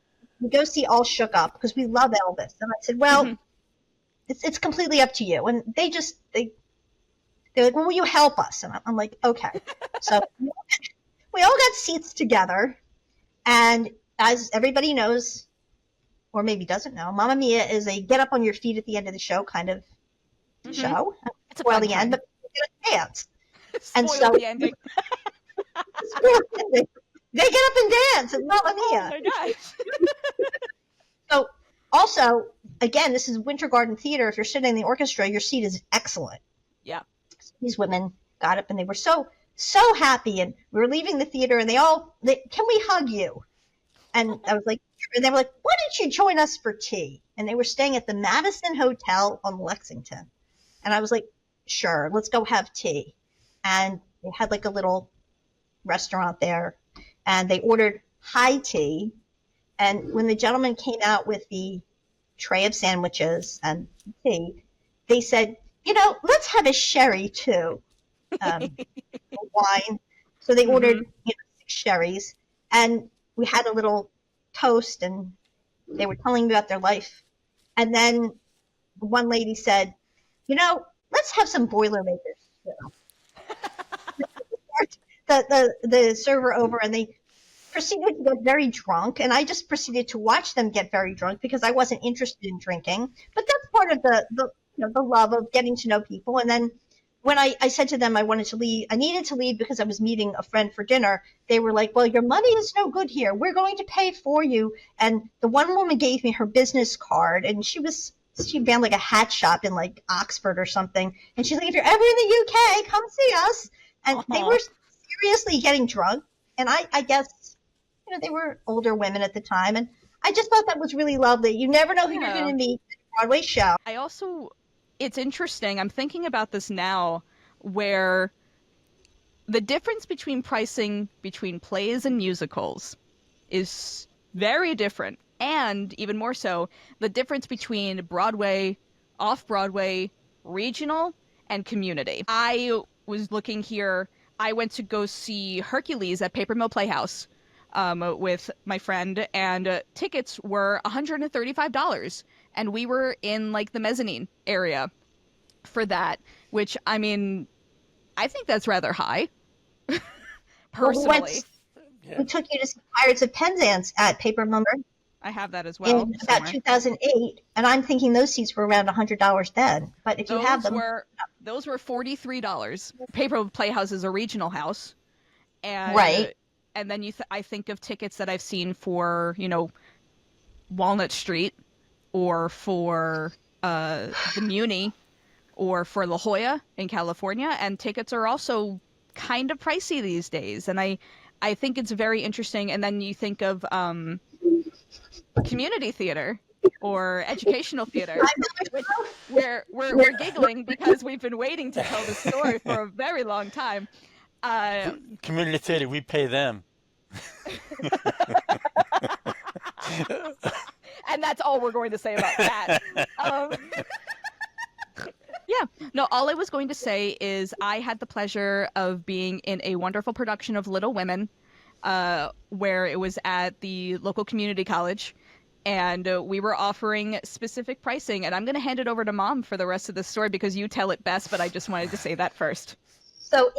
We go see All Shook Up because we love Elvis." And I said, "Well, it's completely up to you." And they're like, "Well, will you help us?" And I'm like, "Okay." So we all got seats together, and as everybody knows, or maybe doesn't know, Mamma Mia is a get up on your feet at the end of the show kind of show. It's a Spoil fun the end, time. but they get a dance. Spoil And so the ending. they get up and dance at Mamma Mia. Oh my gosh. So also, again, this is Winter Garden Theater. If you're sitting in the orchestra, your seat is excellent. Yeah. These women got up and they were so happy, and we were leaving the theater, and can we hug you? And I was like, and they were like, "Why don't you join us for tea?" And they were staying at the Madison Hotel on Lexington. And I was like, "Sure, let's go have tea." And they had like a little restaurant there, and they ordered high tea. And when the gentleman came out with the tray of sandwiches and tea, they said, "Let's have a sherry too." Wine. So they ordered 6 sherries, and we had a little toast, and they were telling me about their life. And then one lady said, "Let's have some Boilermakers too." the server over, and they proceeded to get very drunk, and I just proceeded to watch them get very drunk because I wasn't interested in drinking. But that's part of the love of getting to know people. And then when I said to them I needed to leave because I was meeting a friend for dinner, they were like, "Well, your money is no good here. We're going to pay for you." And the one woman gave me her business card, and she ran like a hat shop in like Oxford or something. And she's like, "If you're ever in the UK, come see us." And they were seriously getting drunk. And I guess, they were older women at the time. And I just thought that was really lovely. You never know who you're going to meet at a Broadway show. It's interesting. I'm thinking about this now, where the difference between pricing between plays and musicals is very different. And even more so, the difference between Broadway, off-Broadway, regional, and community. I was looking here. I went to go see Hercules at Paper Mill Playhouse with my friend, and tickets were $135. And we were in like the mezzanine area for that, which, I mean, I think that's rather high. Personally. We took you to see Pirates of Penzance at Paper Mill I have that as well. in about 2008, and I'm thinking those seats were around $100 then. But if you have them, those were $43. Paper Playhouse is a regional house, and right. And then I think of tickets that I've seen for Walnut Street, or for the Muni, or for La Jolla in California, and tickets are also kind of pricey these days. And I think it's very interesting. And then you think of community theater or educational theater, which we're giggling because we've been waiting to tell the story for a very long time. Community theater, we pay them. And that's all we're going to say about that. Yeah. No, all I was going to say is I had the pleasure of being in a wonderful production of Little Women, where it was at the local community college. and we were offering specific pricing. And I'm going to hand it over to Mom for the rest of the story because you tell it best, but I just wanted to say that first. So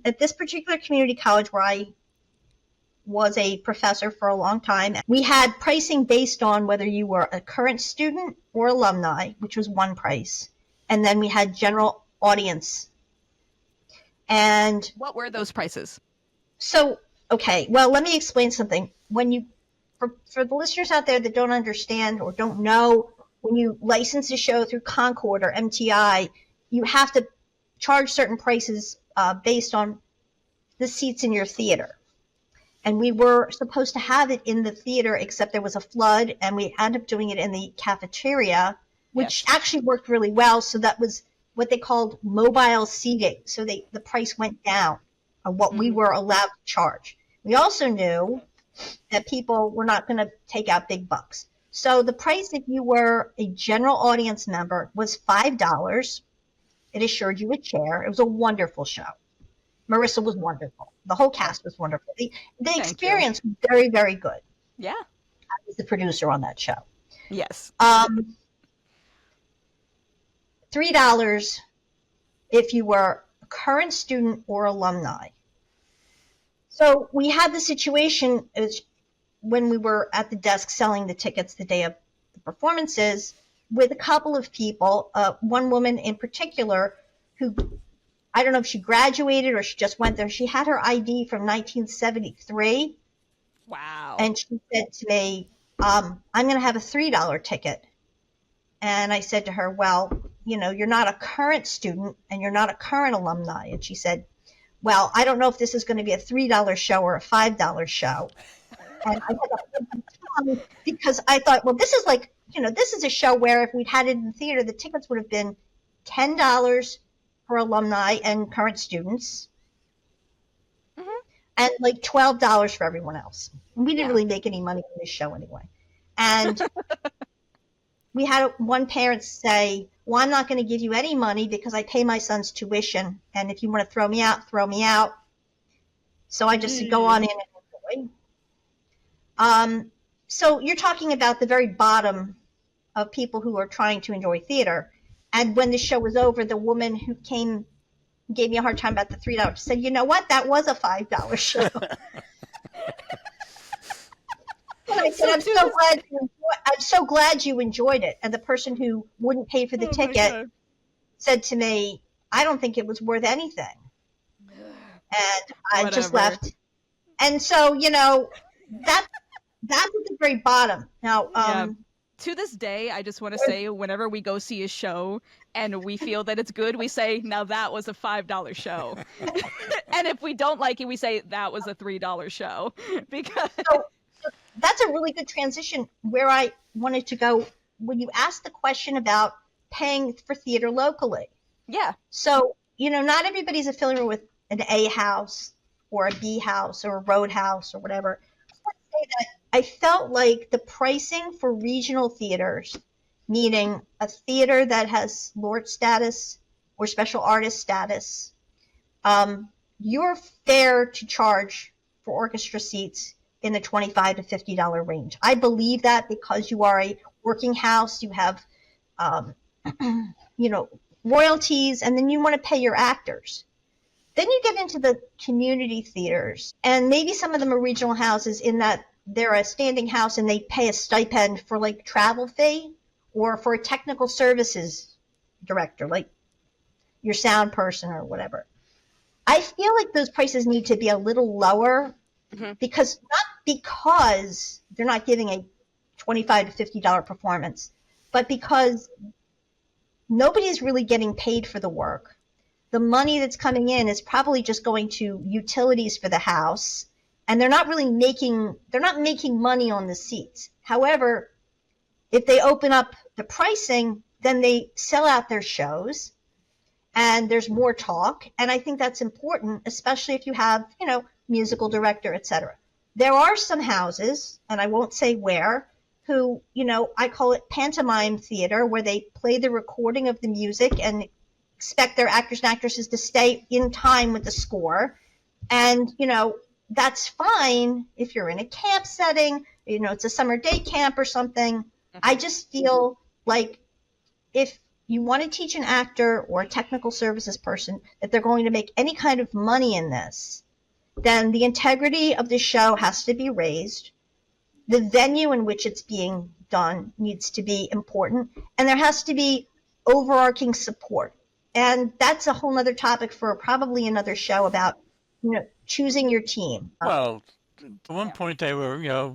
at this particular community college where I was a professor for a long time, we had pricing based on whether you were a current student or alumni, which was one price. And then we had general audience. And what were those prices? So, okay, well, let me explain something. When you, for the listeners out there that don't understand or don't know, when you license a show through Concord or MTI, you have to charge certain prices based on the seats in your theater. And we were supposed to have it in the theater, except there was a flood, and we ended up doing it in the cafeteria, which actually worked really well. So that was what they called mobile seating. So the price went down on what we were allowed to charge. We also knew that people were not going to take out big bucks. So the price if you were a general audience member was $5. It assured you a chair. It was a wonderful show. Marisa was wonderful. The whole cast was wonderful. The experience was very, very good. Yeah. I was the producer on that show. Yes. $3 if you were a current student or alumni. So we had the situation when we were at the desk selling the tickets the day of the performances with a couple of people, one woman in particular who, I don't know if she graduated or she just went there. She had her ID from 1973. Wow. And she said to me, I'm going to have a $3 ticket. And I said to her, well, you're not a current student and you're not a current alumni. And she said, well, I don't know if this is going to be a $3 show or a $5 show. And I said, because I thought, well, this is like, this is a show where if we'd had it in the theater, the tickets would have been $10 for alumni and current students, and like $12 for everyone else. And we didn't really make any money on this show anyway. And we had one parent say, well, I'm not going to give you any money because I pay my son's tuition. And if you want to throw me out, throw me out. So I just said, go on in and enjoy. So you're talking about the very bottom of people who are trying to enjoy theater. And when the show was over, the woman who came gave me a hard time about the $3 said, you know what? That was a $5 show. And I said, I'm so glad you enjoyed it. And the person who wouldn't pay for the ticket said to me, I don't think it was worth anything. And I just left. And so, that's at the very bottom. Now, to this day, I just want to say, whenever we go see a show and we feel that it's good, we say, now that was a $5 show. And if we don't like it, we say, that was a $3 show. Because so that's a really good transition where I wanted to go when you asked the question about paying for theater locally. Yeah. So, not everybody's affiliated with an A house or a B house or a road house or whatever. I want to say that I felt like the pricing for regional theaters, meaning a theater that has LORT status or special artist status, you're fair to charge for orchestra seats in the $25 to $50 range. I believe that because you are a working house, you have, royalties, and then you want to pay your actors. Then you get into the community theaters, and maybe some of them are regional houses in that they're a standing house and they pay a stipend for like travel fee or for a technical services director, like your sound person or whatever. I feel like those prices need to be a little lower because they're not giving a $25 to $50 performance, but because nobody's really getting paid for the work. The money that's coming in is probably just going to utilities for the house, and they're not making money on the seats. However, if they open up the pricing, then they sell out their shows and there's more talk. And I think that's important, especially if you have, musical director, etc. There are some houses, and I won't say where, who, I call it pantomime theater, where they play the recording of the music and expect their actors and actresses to stay in time with the score. And, that's fine if you're in a camp setting, it's a summer day camp or something. I just feel like if you want to teach an actor or a technical services person that they're going to make any kind of money in this, then the integrity of the show has to be raised. The venue in which it's being done needs to be important, and there has to be overarching support. And that's a whole other topic for probably another show about, choosing your team. Well, at one point they were,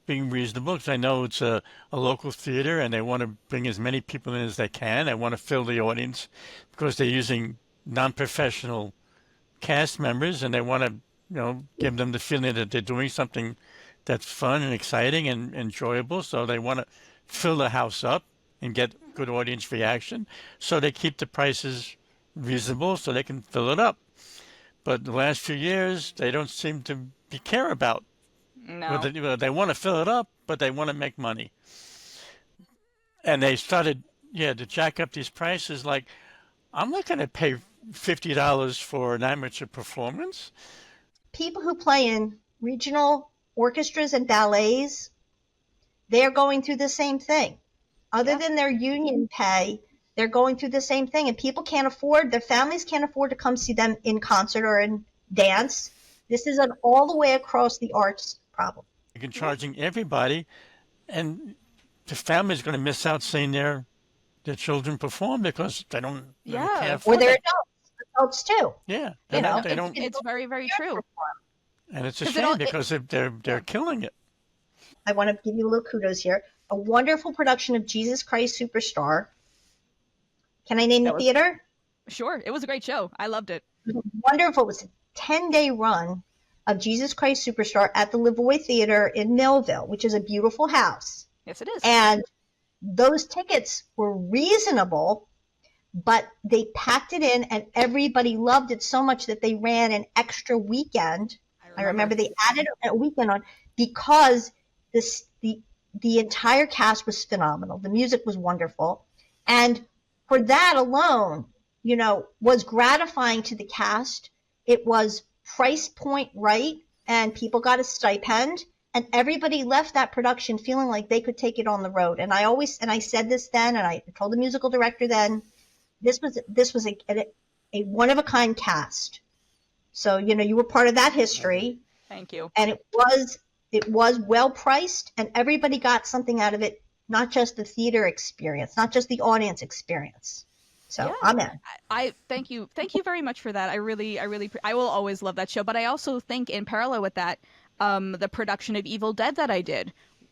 being reasonable because I know it's a local theater and they want to bring as many people in as they can. They want to fill the audience because they're using non-professional cast members and they want to, give them the feeling that they're doing something that's fun and exciting and enjoyable. So they want to fill the house up and get good audience reaction. So they keep the prices reasonable so they can fill it up. But the last few years, they don't seem to care about. No. They want to fill it up, but they want to make money. And they started, to jack up these prices. Like, I'm not going to pay $50 for an amateur performance. People who play in regional orchestras and ballets, they're going through the same thing. Other than their union pay, they're going through the same thing. And people can't afford, their families can't afford to come see them in concert or in dance. This is an all the way across the arts problem. You're charging everybody, and the family's going to miss out seeing their children perform because they don't can't Or afford they're it. adults too. Yeah, They don't. It's very, very true. And it's a 'Cause shame because they're killing it. I want to give you a little kudos here. A wonderful production of Jesus Christ Superstar. Can I name the theater? Sure. It was a great show. I loved it. Wonderful. It was a 10-day run of Jesus Christ Superstar at the Lavoy Theater in Millville, which is a beautiful house. Yes, it is. And those tickets were reasonable, but they packed it in and everybody loved it so much that they ran an extra weekend. I remember they added a weekend on because the entire cast was phenomenal. The music was wonderful. And for that alone, was gratifying to the cast. It was price point right, and people got a stipend, and everybody left that production feeling like they could take it on the road. And I said this then, and I told the musical director then, this was a one of a kind cast. So you were part of that history. Thank you. And it was well priced, and everybody got something out of it. Not just the theater experience, not just the audience experience. So I'm in. I thank you very much for that. I will always love that show. But I also think in parallel with that, the production of Evil Dead that I did,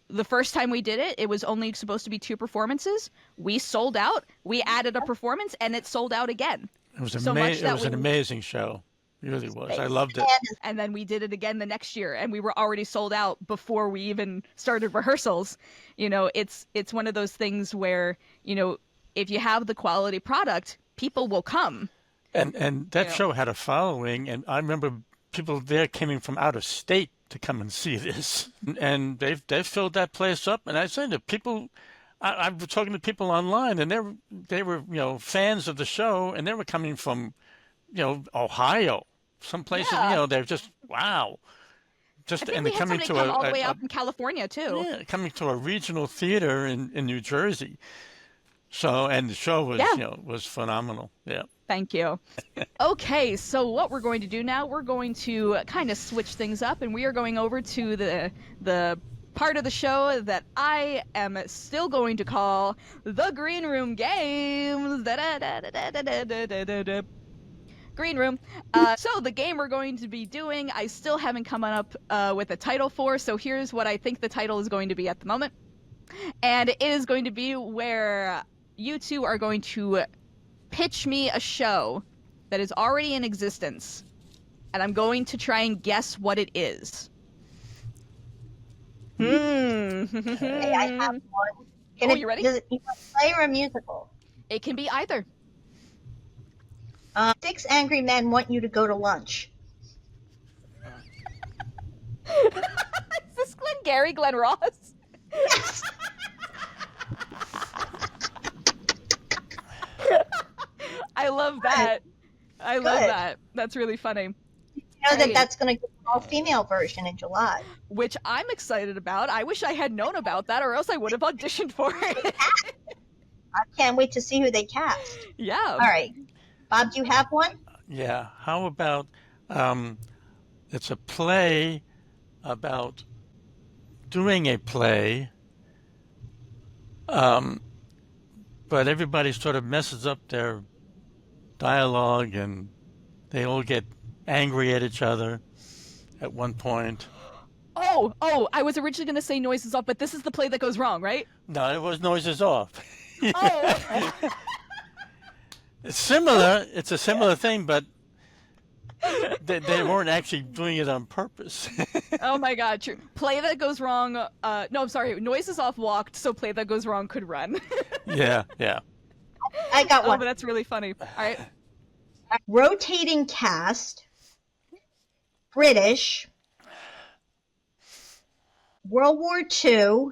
the first time we did it, it was only supposed to be 2 performances. We sold out. We added a performance, and it sold out again. It was an amazing show. It really was. I loved it. And then we did it again the next year, and we were already sold out before we even started rehearsals. It's one of those things where, if you have the quality product, people will come. And that show had a following, and I remember people there came from out of state to come and see this, and they filled that place up. And I said to people, I was talking to people online, and they were fans of the show, and they were coming from Ohio, some places they're just wow. And they're coming to all the way out from California too. Yeah, coming to a regional theater in New Jersey. So, and the show was was phenomenal. Yeah. Thank you. Okay, so what we're going to do now, we're going to kind of switch things up, and we are going over to the part of the show that I am still going to call the Green Room Games. Green Room. So the game we're going to be doing, I still haven't come up with a title for, so here's what I think the title is going to be at the moment. And it is going to be where you two are going to pitch me a show that is already in existence, and I'm going to try and guess what it is. Okay, I have one. You ready? Does it be a play or a musical? It can be either. 6 angry men want you to go to lunch. Is this Glenn Ross? I love that. I love that. That's really funny. You know that's going to get all-female version in July. which I'm excited about. I wish I had known about that, or else I would have auditioned for it. I can't wait to see who they cast. Yeah. All right. Bob, do you have one? Yeah. How about it's a play about doing a play, but everybody sort of messes up their dialogue and they all get angry at each other at one point. Oh, I was originally going to say Noises Off, but this is the play that goes wrong, right? No, it was Noises Off. Oh. It's similar. It's a similar thing, but they weren't actually doing it on purpose. Oh my God, true. Play that goes wrong. No, I'm sorry. Noises Off walked, so play that goes wrong could run. Yeah. I got Oh, one. but that's really funny. All right. Rotating cast, British, World War II,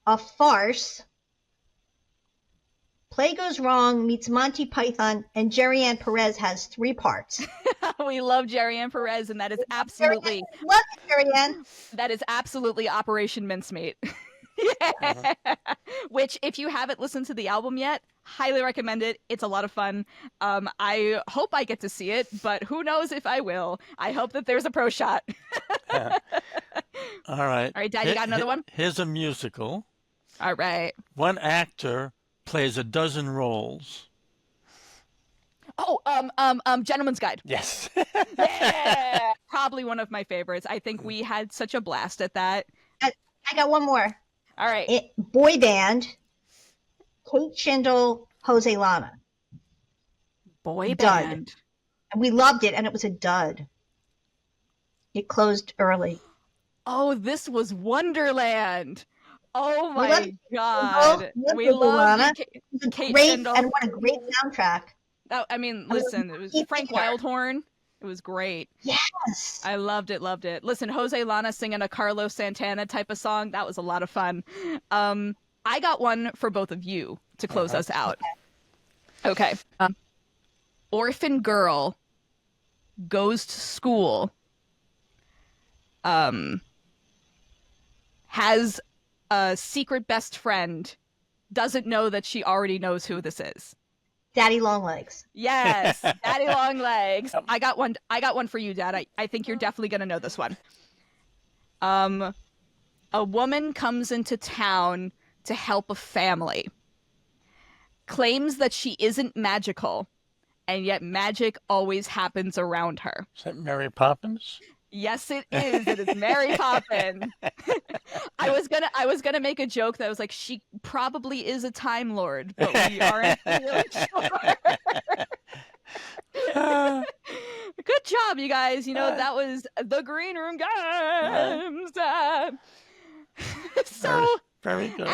a farce, play goes wrong meets Monty Python, and Jerry Ann Perez has 3 parts. We love Jerry Ann Perez, and that is absolutely Love it, Jerry Ann. Operation Mincemeat. Yeah. Which, if you haven't listened to the album yet, highly recommend it. It's a lot of fun. I hope I get to see it, but who knows if I will. I hope that there's a pro shot. All right. All right, Dad, you got another one? Here's a musical. All right. One actor plays a dozen roles. Oh, Gentleman's Guide. Yes. Yeah. Probably one of my favorites. I think we had such a blast at that. I got one more. All right. Boy band, Kate Shindle, Jose Lana. Boy Dud. band. And we loved it, and it was a dud. It closed early. Oh, this was Wonderland. Oh We my love God. Shindle, We love Lana. Kate It was Kate great, Shindle. and what a great soundtrack. I mean, listen, it was Keith Frank Singer. Wildhorn. It was great. Yes. I loved it. Listen, Jose Lana singing a Carlos Santana type of song, that was a lot of fun. I got one for both of you to close us out. Okay. Orphan girl goes to school, has a secret best friend, doesn't know that she already knows who this is. Daddy Longlegs. Yes, Daddy Longlegs. I got one for you, Dad. I think you're definitely gonna know this one. A woman comes into town to help a family, claims that she isn't magical, and yet magic always happens around her. Is that Mary Poppins? Yes, it is. It is Mary Poppins. I was gonna make a joke that was like, she probably is a Time Lord, but we aren't really sure. Good job, you guys. You know, that was the Green Room Games. So Very good.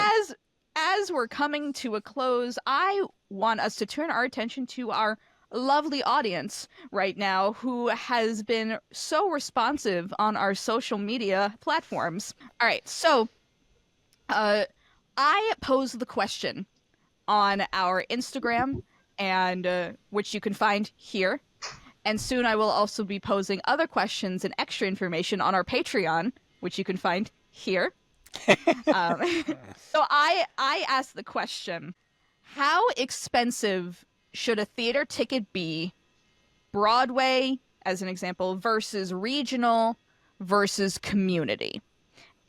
as we're coming to a close, I want us to turn our attention to our lovely audience right now who has been so responsive on our social media platforms. All right, so I posed the question on our Instagram, and which you can find here, and soon I will also be posing other questions and extra information on our Patreon, which you can find here. So I asked the question: how expensive should a theater ticket be, Broadway, as an example, versus regional versus community?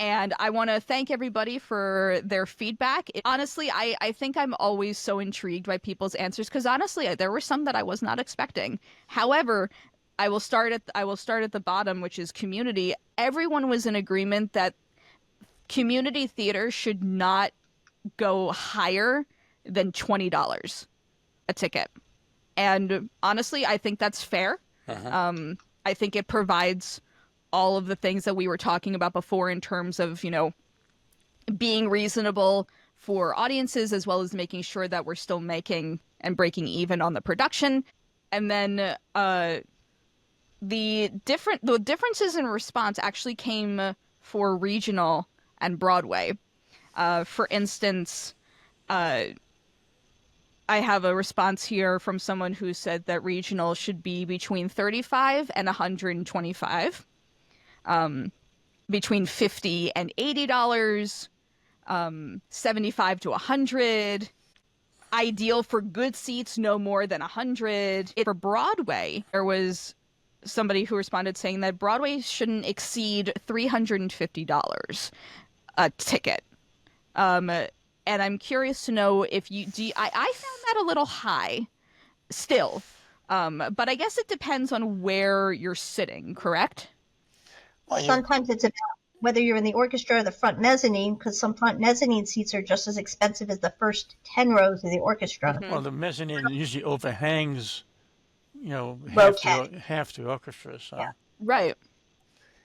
And I want to thank everybody for their feedback. Honestly, I think I'm always so intrigued by people's answers, because honestly, there were some that I was not expecting. However, I will start at the bottom, which is community. Everyone was in agreement that community theater should not go higher than $20 a ticket. And honestly, I think that's fair. I think it provides all of the things that we were talking about before in terms of, you know, being reasonable for audiences, as well as making sure that we're still making and breaking even on the production. And then the differences in response actually came for regional and Broadway. For instance, I have a response here from someone who said that regional should be between 35 and 125, between 50 and $80, 75 to 100. Ideal for good seats, no more than 100. For Broadway, there was somebody who responded saying that Broadway shouldn't exceed $350 a ticket. And I'm curious to know if I found that a little high still. But I guess it depends on where you're sitting, correct? Well, Sometimes it's about whether you're in the orchestra or the front mezzanine, because some front mezzanine seats are just as expensive as the first 10 rows of the orchestra. well, the mezzanine usually overhangs, Okay. half the orchestra. So Yeah. Right.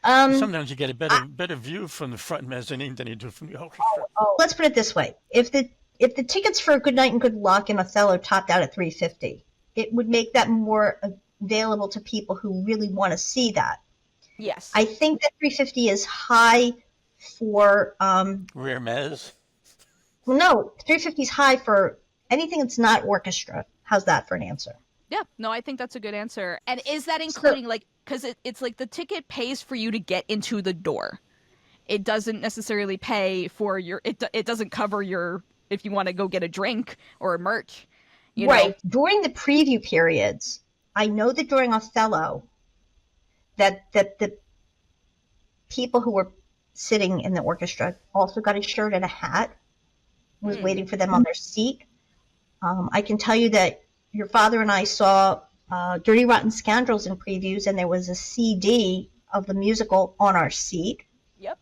sometimes you get a better view from the front mezzanine than you do from the orchestra. Let's put it this way: if the tickets for Good Night and Good Luck and Othello topped out at $350, it would make that more available to people who really want to see that. Yes. I think that $350 is high for Rear mezz. well, no, $350 is high for anything that's not orchestra. How's that for an answer? Yeah, no, I think that's a good answer. And is that including because it's like the ticket pays for you to get into the door. It doesn't necessarily pay for it doesn't cover your, if you want to go get a drink or a merch. You know? During the preview periods, I know that during Othello, that the people who were sitting in the orchestra also got a shirt and a hat, was waiting for them on their seat. I can tell you that your father and I saw Dirty Rotten Scoundrels in previews, and there was a CD of the musical on our seat. Yep.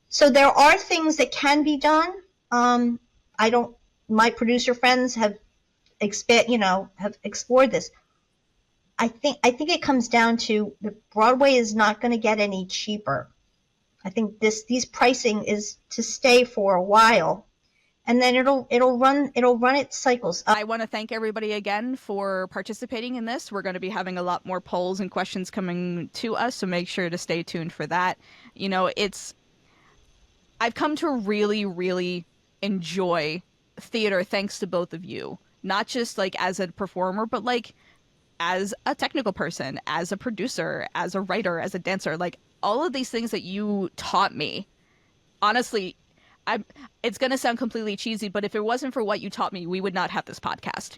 So there are things that can be done. My producer friends have explored this. I think it comes down to the Broadway is not going to get any cheaper. I think these pricing is to stay for a while, and then it'll run its cycles. I want to thank everybody again for participating in this. We're going to be having a lot more polls and questions coming to us, so make sure to stay tuned for that. I've come to really, really enjoy theater thanks to both of you. Not just like as a performer, but like as a technical person, as a producer, as a writer, as a dancer, like all of these things that you taught me. Honestly, it's going to sound completely cheesy, but if it wasn't for what you taught me, we would not have this podcast.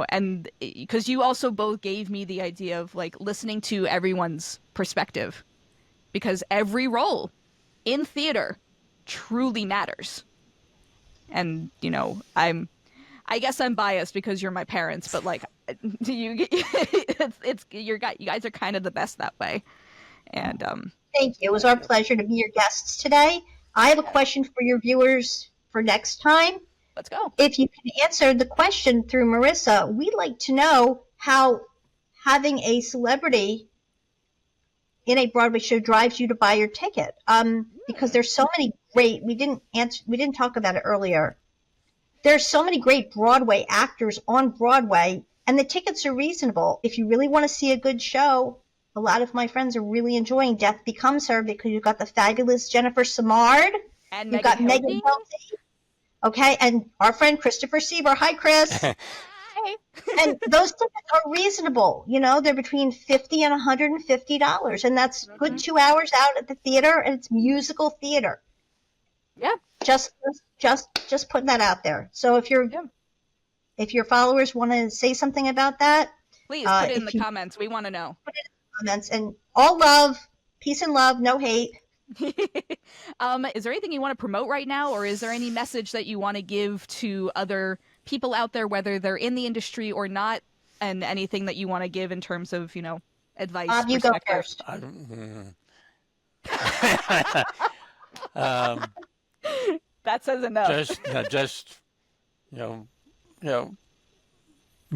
And because you also both gave me the idea of like listening to everyone's perspective, because every role in theater truly matters. And, I guess I'm biased because you're my parents, but like you guys are kind of the best that way. And thank you. It was our pleasure to be your guests today. I have a question for your viewers for next time. Let's go. If you can answer the question through Marisa, we'd like to know how having a celebrity in a Broadway show drives you to buy your ticket. Because there's so many great, we didn't talk about it earlier. There's so many great Broadway actors on Broadway, and the tickets are reasonable. If you really want to see a good show, a lot of my friends are really enjoying Death Becomes Her because you've got the fabulous Jennifer Samard. And you've got Megan Hilty. Okay, and our friend Christopher Sieber. Hi, Chris. Hi. And those tickets are reasonable. They're between $50 and $150, and that's good 2 hours out at the theater, and it's musical theater. Yeah. Just putting that out there. So if your followers want to say something about that, please put it in the comments. We want to know. Put it in the comments. And all love, peace and love, no hate. Is there anything you want to promote right now, or is there any message that you want to give to other people out there, whether they're in the industry or not, and anything that you want to give in terms of, advice? Bob, you go first. That says enough.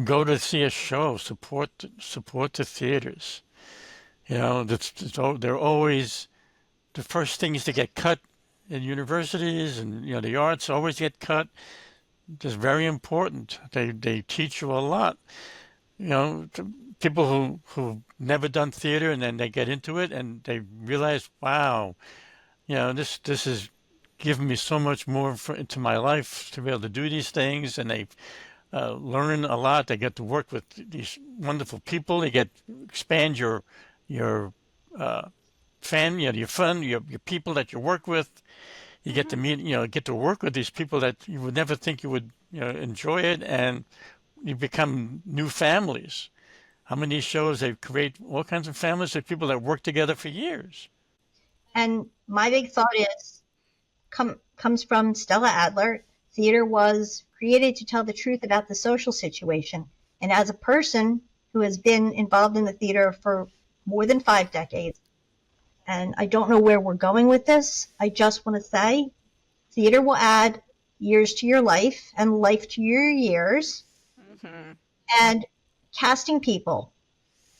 Go to see a show. Support the theaters. They're always the first things to get cut in universities, and the arts always get cut. It's very important. They teach you a lot. People who've never done theater, and then they get into it and they realize, wow, this is giving me so much more into my life to be able to do these things, and they learn a lot. They get to work with these wonderful people. They get expand your fan, your fun, your people that you work with. You get to meet, get to work with these people that you would never think you would, enjoy it, and you become new families. How many shows they create all kinds of families of people that work together for years. And my big thought is, comes from Stella Adler. Theater was created to tell the truth about the social situation. And as a person who has been involved in the theater for more than 5 decades, and I don't know where we're going with this, I just want to say theater will add years to your life and life to your years. Mm-hmm. And casting people,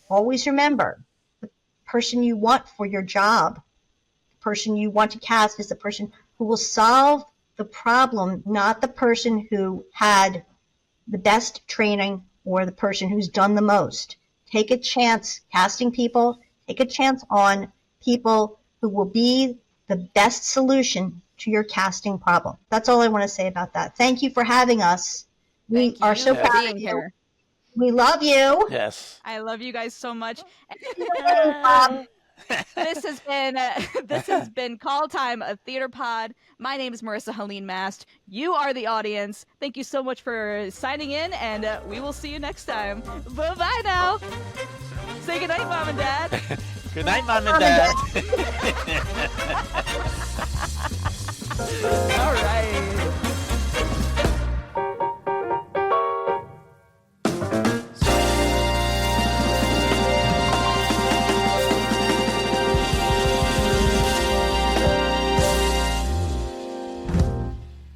always remember, the person you want for your job, the person you want to cast is the person who will solve the problem, not the person who had the best training or the person who's done the most. Take a chance casting people, take a chance on people who will be the best solution to your casting problem. That's all I want to say about that. Thank you for having us. We are so proud of you. Here. We love you. Yes. I love you guys so much. Bob. This has been Call Time, a theater pod. My name is Marisa Helene Mast. You are the audience. Thank you so much for signing in, and we will see you next time. Bye-bye now. Say goodnight, Mom and Dad. Good night, Mom and Dad.